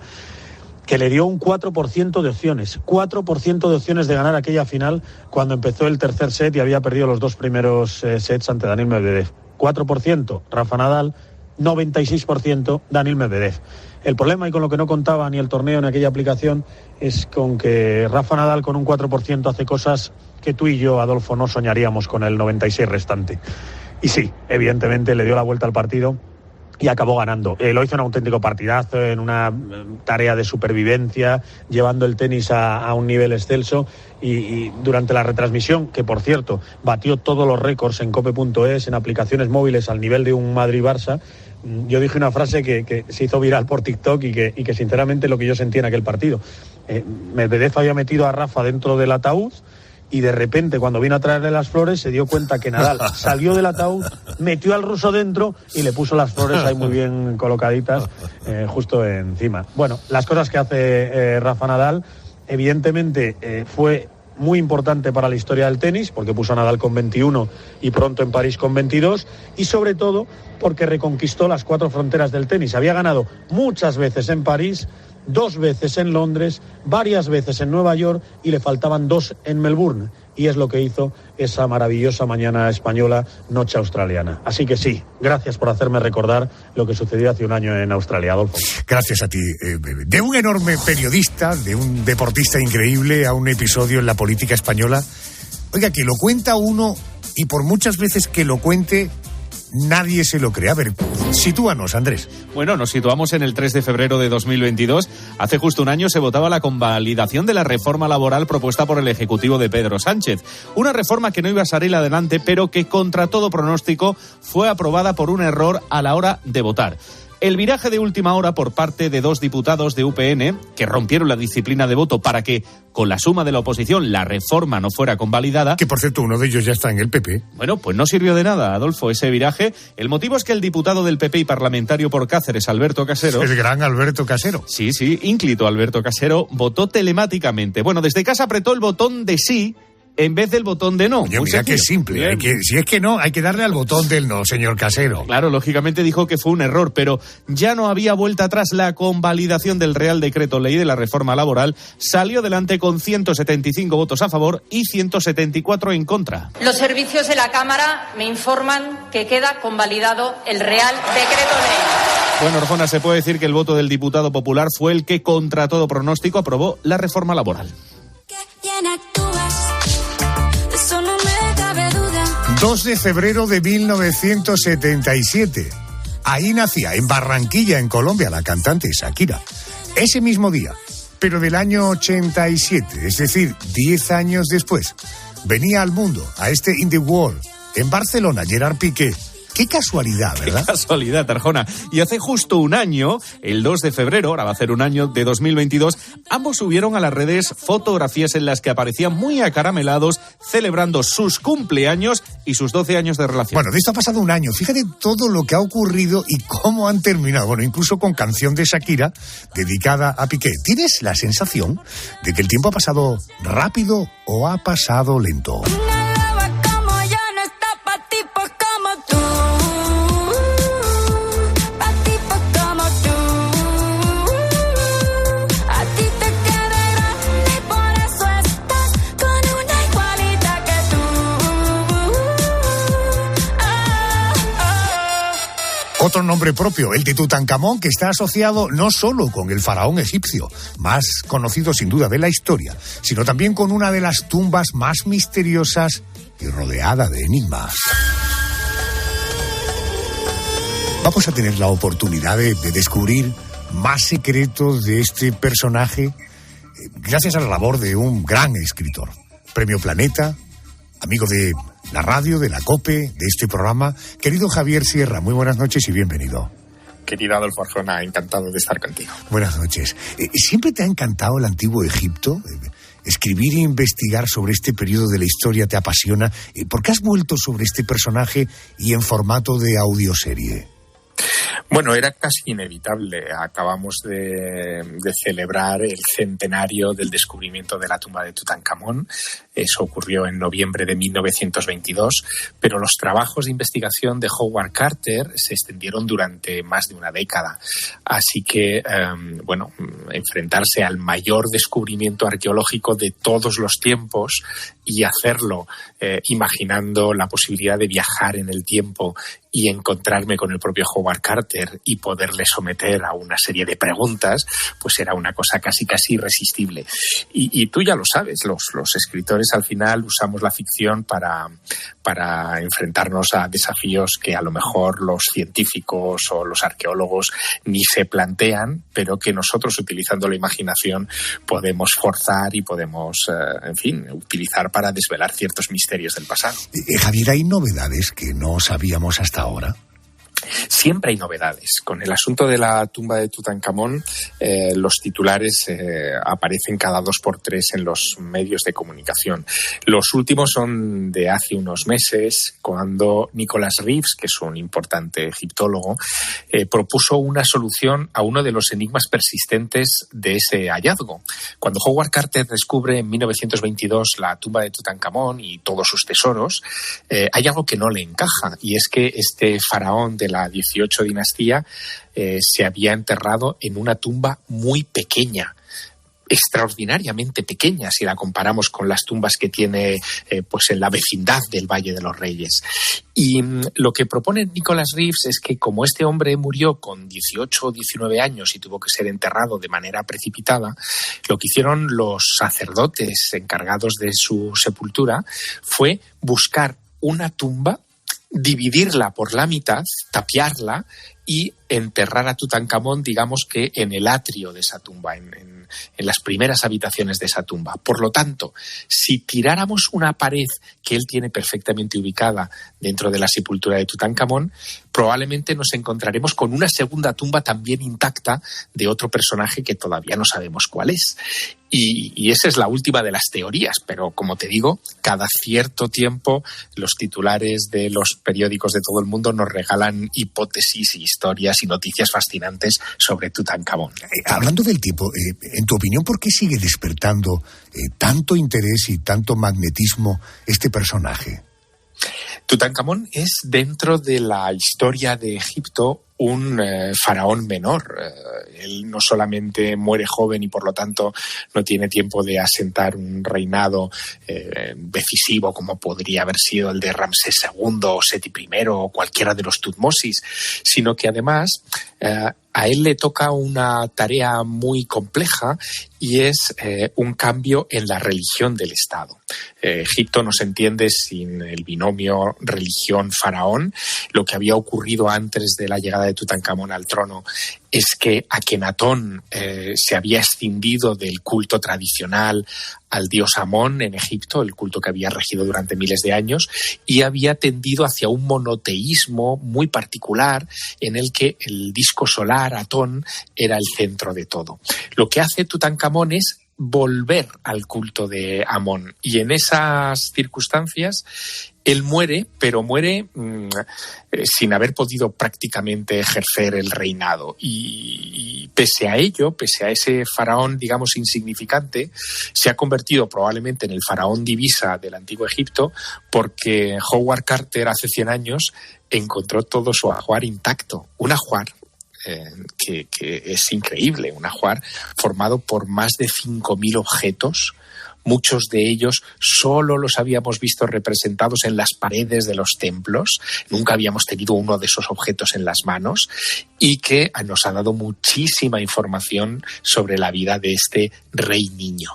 que le dio un 4% de opciones. 4% de opciones de ganar aquella final cuando empezó el tercer set y había perdido los 2 primeros sets ante Daniil Medvedev. 4% Rafa Nadal, 96% Daniil Medvedev. El problema, y con lo que no contaba ni el torneo ni aquella aplicación, es con que Rafa Nadal con un 4% hace cosas que tú y yo, Adolfo, no soñaríamos con el 96% restante. Y sí, evidentemente le dio la vuelta al partido y acabó ganando. Lo hizo en un auténtico partidazo, en una tarea de supervivencia, llevando el tenis a un nivel excelso, y durante la retransmisión, que por cierto batió todos los récords en cope.es, en aplicaciones móviles al nivel de un Madrid-Barça, yo dije una frase que se hizo viral por TikTok y que sinceramente es lo que yo sentí en aquel partido. Medvedev había metido a Rafa dentro del ataúd, y de repente, cuando vino a traerle las flores, se dio cuenta que Nadal salió del ataúd, metió al ruso dentro y le puso las flores ahí muy bien colocaditas, justo encima. Bueno, las cosas que hace Rafa Nadal, evidentemente fue muy importante para la historia del tenis, porque puso a Nadal con 21 y pronto en París con 22, y sobre todo porque reconquistó las 4 fronteras del tenis. Había ganado muchas veces en París, 2 veces en Londres, varias veces en Nueva York, y le faltaban 2 en Melbourne, y es lo que hizo esa maravillosa mañana española, noche australiana. Así que sí, gracias por hacerme recordar lo que sucedió hace un año en Australia, Adolfo. Gracias a ti. De un enorme periodista, de un deportista increíble, a un episodio en la política española. Oiga, que lo cuenta uno, y por muchas veces que lo cuente, nadie se lo cree. A ver, sitúanos, Andrés. Bueno, nos situamos en el 3 de febrero de 2022. Hace justo un año se votaba la convalidación de la reforma laboral propuesta por el Ejecutivo de Pedro Sánchez. Una reforma que no iba a salir adelante, pero que contra todo pronóstico fue aprobada por un error a la hora de votar. El viraje de última hora por parte de 2 diputados de UPN, que rompieron la disciplina de voto para que, con la suma de la oposición, la reforma no fuera convalidada. Que, por cierto, uno de ellos ya está en el PP. Bueno, pues no sirvió de nada, Adolfo, ese viraje. El motivo es que el diputado del PP y parlamentario por Cáceres, Alberto Casero... El gran Alberto Casero. Sí, ínclito Alberto Casero, votó telemáticamente. Bueno, desde casa apretó el botón de sí en vez del botón de no. Oye, mira que simple. Si es que no, hay que darle al botón del no, señor Casero. Claro, lógicamente dijo que fue un error, pero ya no había vuelta atrás. La convalidación del Real Decreto Ley de la reforma laboral salió adelante con 175 votos a favor y 174 en contra. Los servicios de la Cámara me informan que queda convalidado el Real Decreto Ley. Bueno, Arjona, se puede decir que el voto del diputado popular fue el que, contra todo pronóstico, aprobó la reforma laboral. 2 de febrero de 1977. Ahí nacía, en Barranquilla, en Colombia, la cantante Shakira. Ese mismo día, pero del año 87, es decir, 10 años después, venía al mundo, a este In the World, en Barcelona, Gerard Piqué. Qué casualidad, ¿verdad? Qué casualidad, Arjona. Y hace justo un año, el 2 de febrero, ahora va a ser un año de 2022, ambos subieron a las redes fotografías en las que aparecían muy acaramelados, celebrando sus cumpleaños y sus 12 años de relación. Bueno, de esto ha pasado un año. Fíjate todo lo que ha ocurrido y cómo han terminado. Bueno, incluso con canción de Shakira, dedicada a Piqué. ¿Tienes la sensación de que el tiempo ha pasado rápido o ha pasado lento? Otro nombre propio, el de Tutankamón, que está asociado no solo con el faraón egipcio, más conocido sin duda de la historia, sino también con una de las tumbas más misteriosas y rodeada de enigmas. Vamos a tener la oportunidad de descubrir más secretos de este personaje gracias a la labor de un gran escritor. Premio Planeta, amigo de la radio, de la COPE, de este programa. Querido Javier Sierra, muy buenas noches y bienvenido. Querido Adolfo Arjona, encantado de estar contigo. Buenas noches. ¿Siempre te ha encantado el antiguo Egipto? ¿Escribir e investigar sobre este periodo de la historia te apasiona? ¿Por qué has vuelto sobre este personaje y en formato de audioserie? Bueno, era casi inevitable. Acabamos de celebrar el centenario del descubrimiento de la tumba de Tutankamón. Eso ocurrió en noviembre de 1922, pero los trabajos de investigación de Howard Carter se extendieron durante más de una década. Así que, enfrentarse al mayor descubrimiento arqueológico de todos los tiempos y hacerlo imaginando la posibilidad de viajar en el tiempo y encontrarme con el propio Howard Carter y poderle someter a una serie de preguntas, pues era una cosa casi irresistible. Y tú ya lo sabes, los escritores al final usamos la ficción para enfrentarnos a desafíos que a lo mejor los científicos o los arqueólogos ni se plantean, pero que nosotros, utilizando la imaginación, podemos forzar y podemos, utilizar para desvelar ciertos misterios del pasado. Javier, ¿hay novedades que no sabíamos hasta ahora? Siempre hay novedades. Con el asunto de la tumba de Tutankamón, los titulares aparecen cada 2 por 3 en los medios de comunicación. Los últimos son de hace unos meses, cuando Nicholas Reeves, que es un importante egiptólogo, propuso una solución a uno de los enigmas persistentes de ese hallazgo. Cuando Howard Carter descubre en 1922 la tumba de Tutankamón y todos sus tesoros, hay algo que no le encaja, y es que este faraón de la 18 dinastía se había enterrado en una tumba muy pequeña, extraordinariamente pequeña si la comparamos con las tumbas que tiene en la vecindad del Valle de los Reyes. Y lo que propone Nicholas Reeves es que, como este hombre murió con 18 o 19 años y tuvo que ser enterrado de manera precipitada, lo que hicieron los sacerdotes encargados de su sepultura fue buscar una tumba, dividirla por la mitad, tapiarla y enterrar a Tutankamón, digamos que en el atrio de esa tumba, en las primeras habitaciones de esa tumba. Por lo tanto, si tiráramos una pared que él tiene perfectamente ubicada dentro de la sepultura de Tutankamón, probablemente nos encontraremos con una segunda tumba también intacta de otro personaje que todavía no sabemos cuál es. Y esa es la última de las teorías, pero como te digo, cada cierto tiempo los titulares de los periódicos de todo el mundo nos regalan hipótesis, historias y noticias fascinantes sobre Tutankamón. Hablando del tiempo, en tu opinión, ¿por qué sigue despertando tanto interés y tanto magnetismo este personaje? Tutankamón es, dentro de la historia de Egipto, un faraón menor. Él no solamente muere joven y por lo tanto no tiene tiempo de asentar un reinado decisivo como podría haber sido el de Ramsés II o Seti I o cualquiera de los Tutmosis, sino que además a él le toca una tarea muy compleja y es un cambio en la religión del Estado. Egipto no se entiende sin el binomio religión-faraón. Lo que había ocurrido antes de la llegada de Tutankamón al trono es que Akenatón se había escindido del culto tradicional al dios Amón en Egipto, el culto que había regido durante miles de años, y había tendido hacia un monoteísmo muy particular en el que el disco solar, Atón, era el centro de todo. Lo que hace Tutankamón es volver al culto de Amón, y en esas circunstancias él muere, pero muere sin haber podido prácticamente ejercer el reinado. Y pese a ello, pese a ese faraón, digamos, insignificante, se ha convertido probablemente en el faraón divisa del antiguo Egipto, porque Howard Carter hace 100 años encontró todo su ajuar intacto. Un ajuar que es increíble, un ajuar formado por más de 5.000 objetos, Muchos de ellos solo los habíamos visto representados en las paredes de los templos, nunca habíamos tenido uno de esos objetos en las manos, y que nos ha dado muchísima información sobre la vida de este rey niño.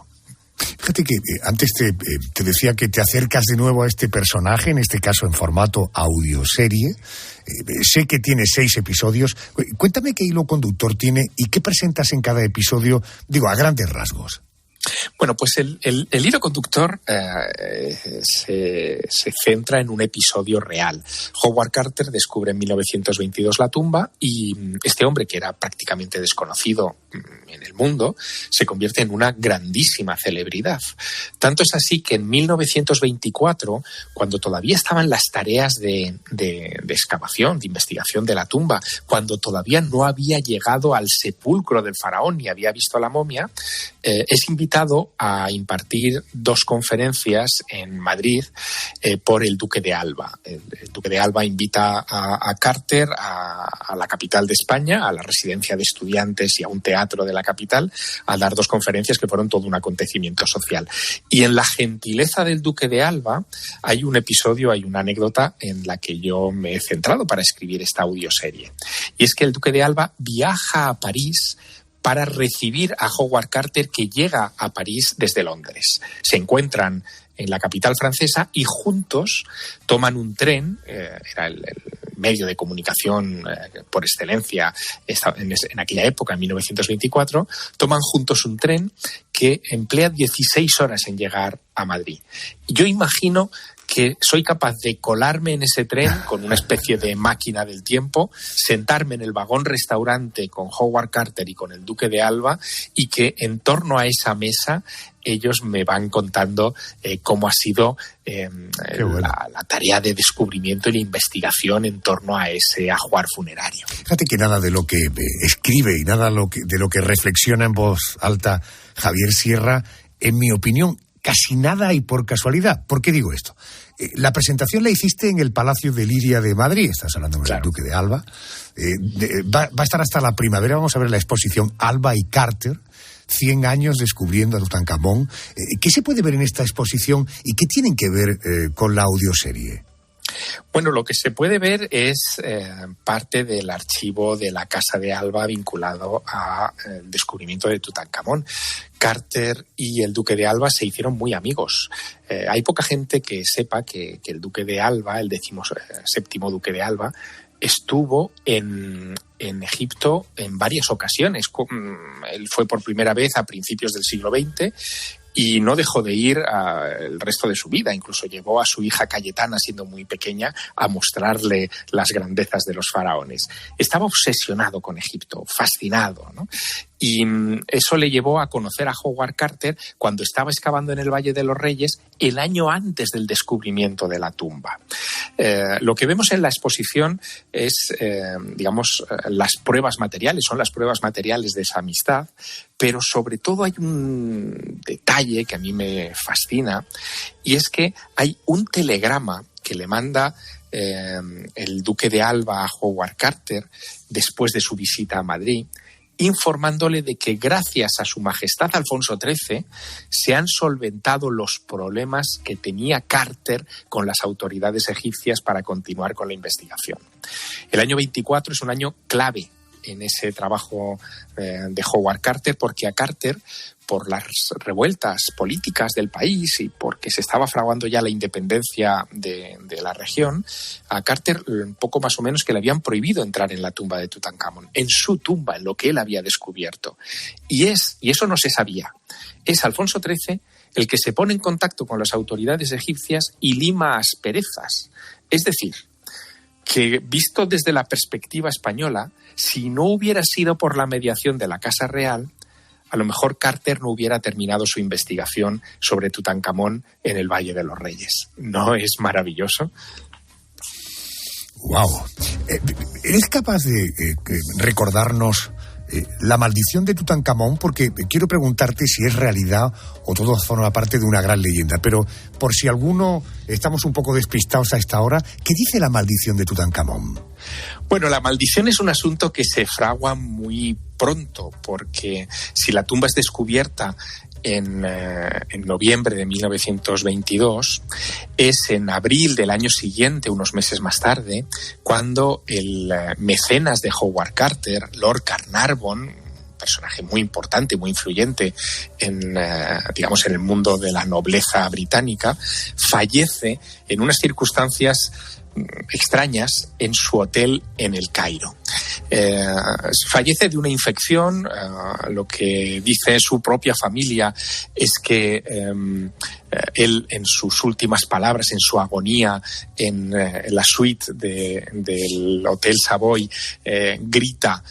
Fíjate que antes te decía que te acercas de nuevo a este personaje, en este caso en formato audioserie. Sé que tiene 6 episodios. Cuéntame qué hilo conductor tiene y qué presentas en cada episodio, digo, a grandes rasgos. Bueno, pues el hilo conductor se centra en un episodio real. Howard Carter descubre en 1922 la tumba y este hombre, que era prácticamente desconocido en el mundo, se convierte en una grandísima celebridad. Tanto es así que en 1924, cuando todavía estaban las tareas de excavación, de investigación de la tumba, cuando todavía no había llegado al sepulcro del faraón ni había visto a la momia, es invitado a impartir 2 conferencias en Madrid por el Duque de Alba. El Duque de Alba invita a Carter a la capital de España, a la residencia de estudiantes y a un teatro de la capital, a dar 2 conferencias que fueron todo un acontecimiento social. Y en la gentileza del Duque de Alba hay un episodio, hay una anécdota en la que yo me he centrado para escribir esta audioserie. Y es que el Duque de Alba viaja a París para recibir a Howard Carter, que llega a París desde Londres. Se encuentran en la capital francesa y juntos toman un tren, era el medio de comunicación por excelencia en aquella época, en 1924, toman juntos un tren que emplea 16 horas en llegar a Madrid. Yo imagino que soy capaz de colarme en ese tren con una especie de máquina del tiempo, sentarme en el vagón restaurante con Howard Carter y con el Duque de Alba, y que en torno a esa mesa ellos me van contando cómo ha sido la tarea de descubrimiento y la investigación en torno a ese ajuar funerario. Fíjate que nada de lo que escribe y nada de lo que reflexiona en voz alta Javier Sierra, en mi opinión, casi nada y por casualidad. ¿Por qué digo esto? La presentación la hiciste en el Palacio de Liria de Madrid, estás hablando con el Duque de Alba. Va a estar hasta la primavera, vamos a ver la exposición Alba y Carter, 100 años descubriendo a Tutankamón. ¿Qué se puede ver en esta exposición y qué tienen que ver con la audioserie? Bueno, lo que se puede ver es parte del archivo de la Casa de Alba vinculado al descubrimiento de Tutankamón. Carter y el Duque de Alba se hicieron muy amigos. Hay poca gente que sepa que el Duque de Alba, el 17º Duque de Alba, estuvo en Egipto en varias ocasiones. Él fue por primera vez a principios del siglo XX y no dejó de ir el resto de su vida. Incluso llevó a su hija Cayetana, siendo muy pequeña, a mostrarle las grandezas de los faraones. Estaba obsesionado con Egipto, fascinado, ¿no? Y eso le llevó a conocer a Howard Carter cuando estaba excavando en el Valle de los Reyes el año antes del descubrimiento de la tumba. Lo que vemos en la exposición es, las pruebas materiales, son las pruebas materiales de esa amistad, pero sobre todo hay un detalle que a mí me fascina, y es que hay un telegrama que le manda el Duque de Alba a Howard Carter después de su visita a Madrid, informándole de que gracias a su majestad Alfonso XIII se han solventado los problemas que tenía Carter con las autoridades egipcias para continuar con la investigación. El año 24 es un año clave en ese trabajo de Howard Carter, porque a Carter, por las revueltas políticas del país y porque se estaba fraguando ya la independencia de la región, a Carter poco más o menos que le habían prohibido entrar en la tumba de Tutankamón, en su tumba, en lo que él había descubierto. Y eso no se sabía. Es Alfonso XIII el que se pone en contacto con las autoridades egipcias y lima asperezas. Es decir, que visto desde la perspectiva española, si no hubiera sido por la mediación de la Casa Real, a lo mejor Carter no hubiera terminado su investigación sobre Tutankamón en el Valle de los Reyes. ¿No es maravilloso? ¡Wow! ¿Eres capaz de recordarnos la maldición de Tutankamón? Porque quiero preguntarte si es realidad o todo forma parte de una gran leyenda. Pero por si alguno estamos un poco despistados a esta hora, ¿qué dice la maldición de Tutankamón? Bueno, la maldición es un asunto que se fragua muy pronto, porque si la tumba es descubierta en noviembre de 1922, es en abril del año siguiente, unos meses más tarde, cuando el mecenas de Howard Carter, Lord Carnarvon, personaje muy importante, muy influyente en el mundo de la nobleza británica, fallece en unas circunstancias extrañas en su hotel en El Cairo. Fallece de una infección. Lo que dice su propia familia es que él, en sus últimas palabras, en su agonía, en la suite del Hotel Savoy, grita: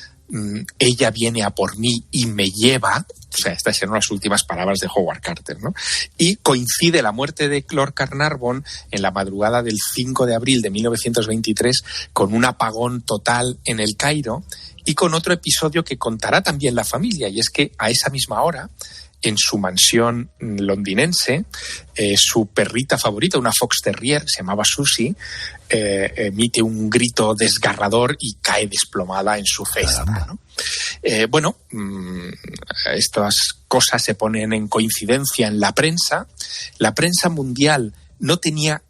ella viene a por mí y me lleva. O sea, estas eran las últimas palabras de Howard Carter, ¿no? Y coincide la muerte de Lord Carnarvon en la madrugada del 5 de abril de 1923 con un apagón total en El Cairo y con otro episodio que contará también la familia, y es que a esa misma hora, en su mansión londinense, su perrita favorita, una fox terrier, se llamaba Susie, emite un grito desgarrador y cae desplomada en su cesta, ¿no? Estas cosas se ponen en coincidencia en la prensa. La prensa mundial no tenía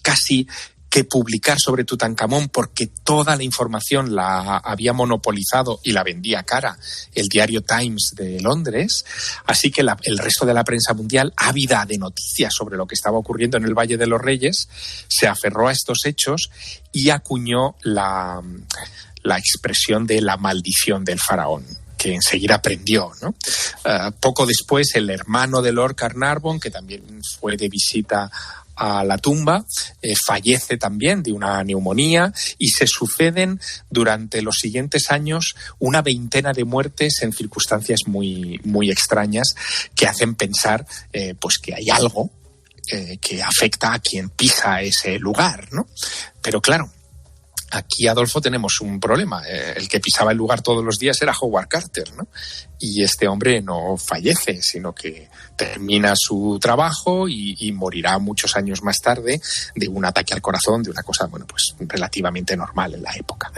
casi que publicar sobre Tutankamón porque toda la información la había monopolizado y la vendía cara el diario Times de Londres, así que el resto de la prensa mundial, ávida de noticias sobre lo que estaba ocurriendo en el Valle de los Reyes, se aferró a estos hechos y acuñó la expresión de la maldición del faraón, que enseguida aprendió, ¿no? Poco después, el hermano de Lord Carnarvon, que también fue de visita a la tumba, fallece también de una neumonía, y se suceden durante los siguientes años una veintena de muertes en circunstancias muy, muy extrañas que hacen pensar pues que hay algo que afecta a quien pisa ese lugar, ¿no? Pero claro, aquí, Adolfo, tenemos un problema. El que pisaba el lugar todos los días era Howard Carter, ¿no? Y este hombre no fallece, sino que termina su trabajo y morirá muchos años más tarde de un ataque al corazón, de una cosa, pues relativamente normal en la época.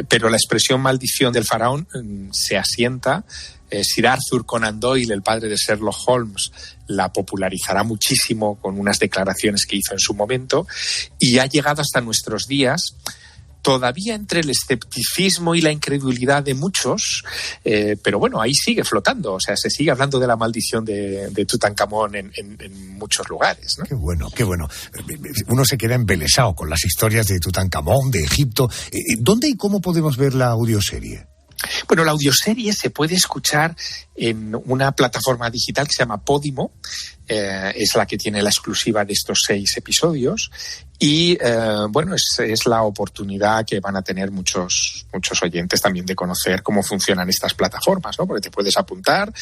Pero la expresión maldición del faraón se asienta. Sir Arthur Conan Doyle, el padre de Sherlock Holmes, la popularizará muchísimo con unas declaraciones que hizo en su momento, y ha llegado hasta nuestros días, todavía entre el escepticismo y la incredulidad de muchos, pero bueno, ahí sigue flotando. O sea, se sigue hablando de la maldición de Tutankamón en muchos lugares, ¿no? Qué bueno, qué bueno. Uno se queda embelesado con las historias de Tutankamón, de Egipto. ¿Dónde y cómo podemos ver la audioserie? Bueno, la audioserie se puede escuchar en una plataforma digital que se llama Podimo. Es la que tiene la exclusiva de estos 6 episodios. Y es la oportunidad que van a tener muchos oyentes también de conocer cómo funcionan estas plataformas, ¿no? Porque te puedes apuntar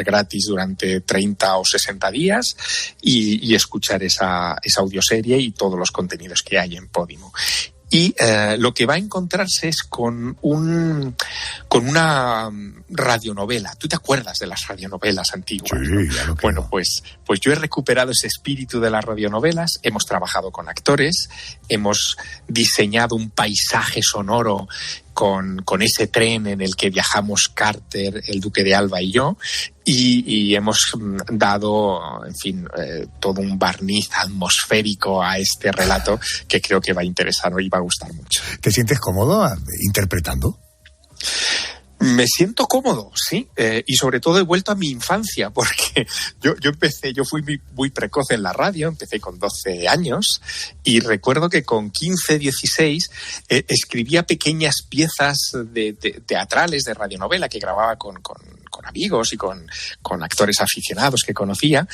gratis durante 30 o 60 días y escuchar esa audioserie y todos los contenidos que hay en Podimo. Y lo que va a encontrarse es con una radionovela. ¿Tú te acuerdas de las radionovelas antiguas? Sí, ¿no? claro que Bueno, no. pues yo he recuperado ese espíritu de las radionovelas. Hemos trabajado con actores, hemos diseñado un paisaje sonoro con ese tren en el que viajamos Carter, el Duque de Alba y yo, y hemos dado, en fin, todo un barniz atmosférico a este relato que creo que va a interesar y va a gustar mucho. ¿Te sientes cómodo interpretando? Me siento cómodo, sí, y sobre todo he vuelto a mi infancia, porque yo fui muy precoz en la radio, empecé con 12 años, y recuerdo que con 15, 16 escribía pequeñas piezas de teatrales, de radionovela, que grababa con amigos y con actores aficionados que conocía,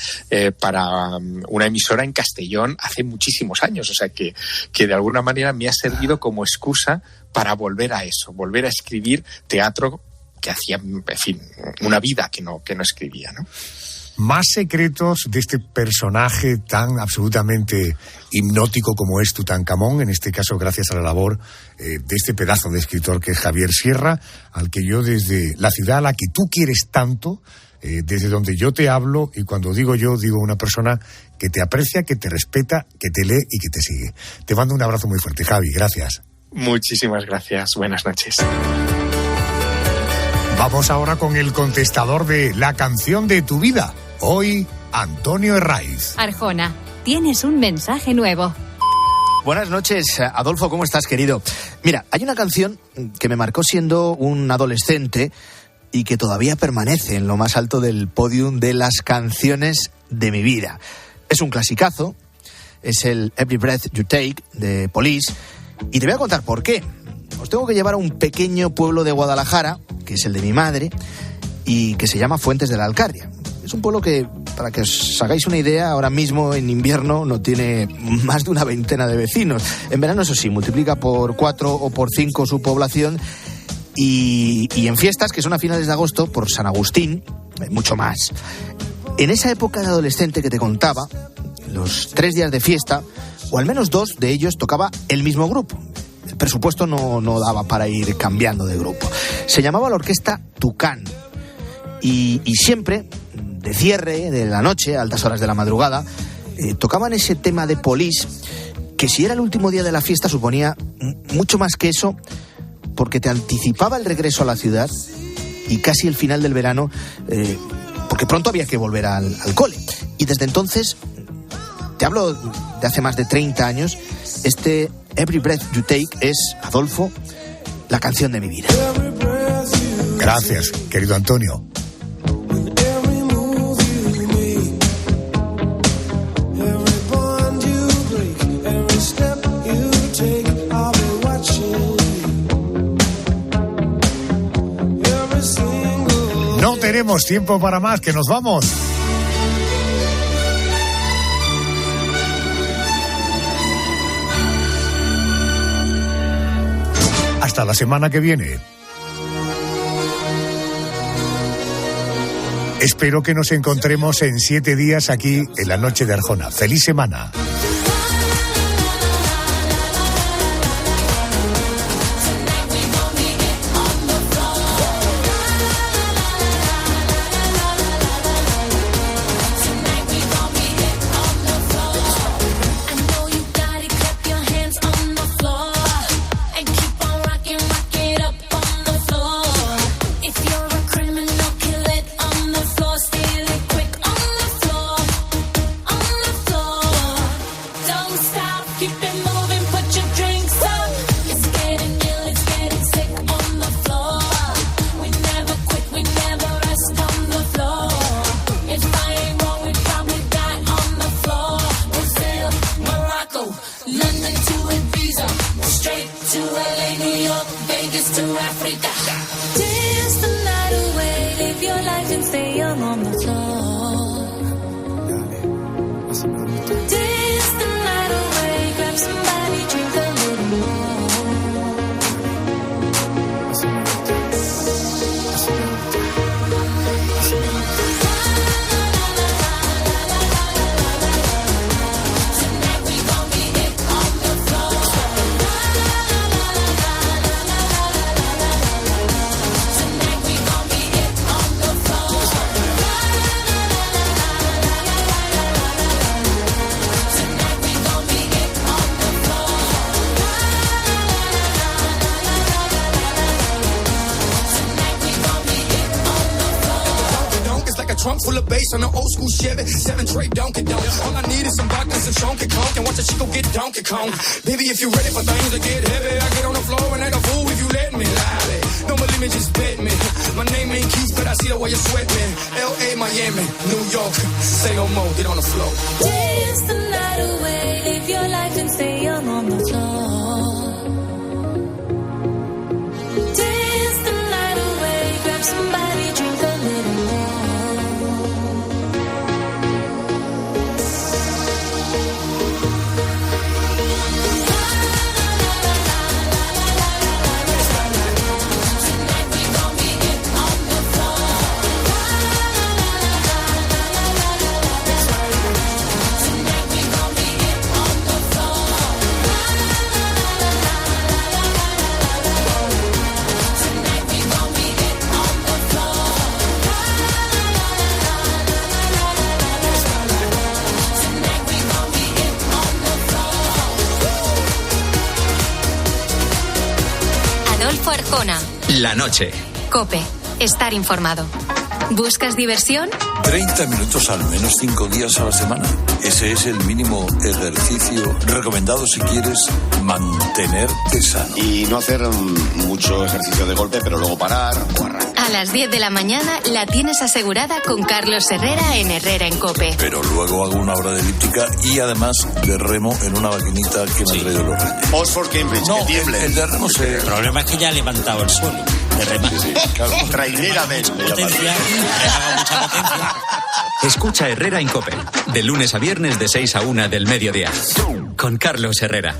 para una emisora en Castellón hace muchísimos años. O sea que de alguna manera me ha servido como excusa para volver a eso, volver a escribir teatro que hacía, en fin, una vida que no escribía, ¿no? Más secretos de este personaje tan absolutamente hipnótico como es Tutankamón, en este caso gracias a la labor de este pedazo de escritor que es Javier Sierra, al que yo, desde la ciudad a la que tú quieres tanto, desde donde yo te hablo, y cuando digo yo, digo una persona que te aprecia, que te respeta, que te lee y que te sigue. Te mando un abrazo muy fuerte, Javi, gracias. Muchísimas gracias, buenas noches. Vamos ahora con el contestador de La canción de tu vida. Hoy, Antonio Herraiz. Arjona, tienes un mensaje nuevo. Buenas noches, Adolfo, ¿cómo estás, querido? Mira, hay una canción que me marcó siendo un adolescente y que todavía permanece en lo más alto del podium de las canciones de mi vida. Es un clasicazo, es el Every Breath You Take de Police, y te voy a contar por qué. Os tengo que llevar a un pequeño pueblo de Guadalajara, que es el de mi madre, y que se llama Fuentes de la Alcarria. Es un pueblo que, para que os hagáis una idea, ahora mismo en invierno no tiene más de una veintena de vecinos. En verano, eso sí, multiplica por 4 o por 5 su población. Y en fiestas, que son a finales de agosto, por San Agustín, mucho más. En esa época de adolescente que te contaba, los 3 días de fiesta, o al menos 2 de ellos, tocaba el mismo grupo. El presupuesto no daba para ir cambiando de grupo. Se llamaba la orquesta Tucán. Y siempre, de cierre de la noche, a altas horas de la madrugada, tocaban ese tema de Police, que si era el último día de la fiesta suponía mucho más que eso, porque te anticipaba el regreso a la ciudad y casi el final del verano, porque pronto había que volver al cole. Y desde entonces, te hablo de hace más de 30 años, este Every Breath You Take es, Adolfo, la canción de mi vida. Gracias, querido Antonio. No tenemos tiempo para más, que nos vamos. Hasta la semana que viene. Espero que nos encontremos en 7 días aquí en la Noche de Arjona. ¡Feliz semana! Trunk full of bass on an old school Chevy, 7 tray Donkey Kong. All I need is some vodka and some Chonky Kong, and watch a chico get Donkey Kong. Baby, if you're ready for things to get heavy, I get on the floor and act a fool if you let me. Lally, don't believe me, just bet me. My name ain't Keith, but I see the way you sweat me. L.A., Miami, New York, say no more, get on the floor. Dance the night away, live your life and stay young on the floor. Dance the night away, grab somebody, drink a little more. Arjona. La noche. COPE. estar informado. ¿Buscas diversión? 30 minutos al menos 5 días a la semana. Ese es el mínimo ejercicio recomendado si quieres mantenerte sano. Y no hacer mucho ejercicio de golpe, pero luego parar o arrancar. A las 10 de la mañana la tienes asegurada con Carlos Herrera en Herrera en COPE. Pero luego hago una hora de elíptica y además de remo en una maquinita que me ha traído los Reyes. Oxford Cambridge, no, que tiemble. El de remo se... El problema es que ya ha levantado el suelo de remar. Sí, claro. Traineramente. Potencia. Escucha Herrera en COPE, de lunes a viernes de 6 a 1 del mediodía, con Carlos Herrera.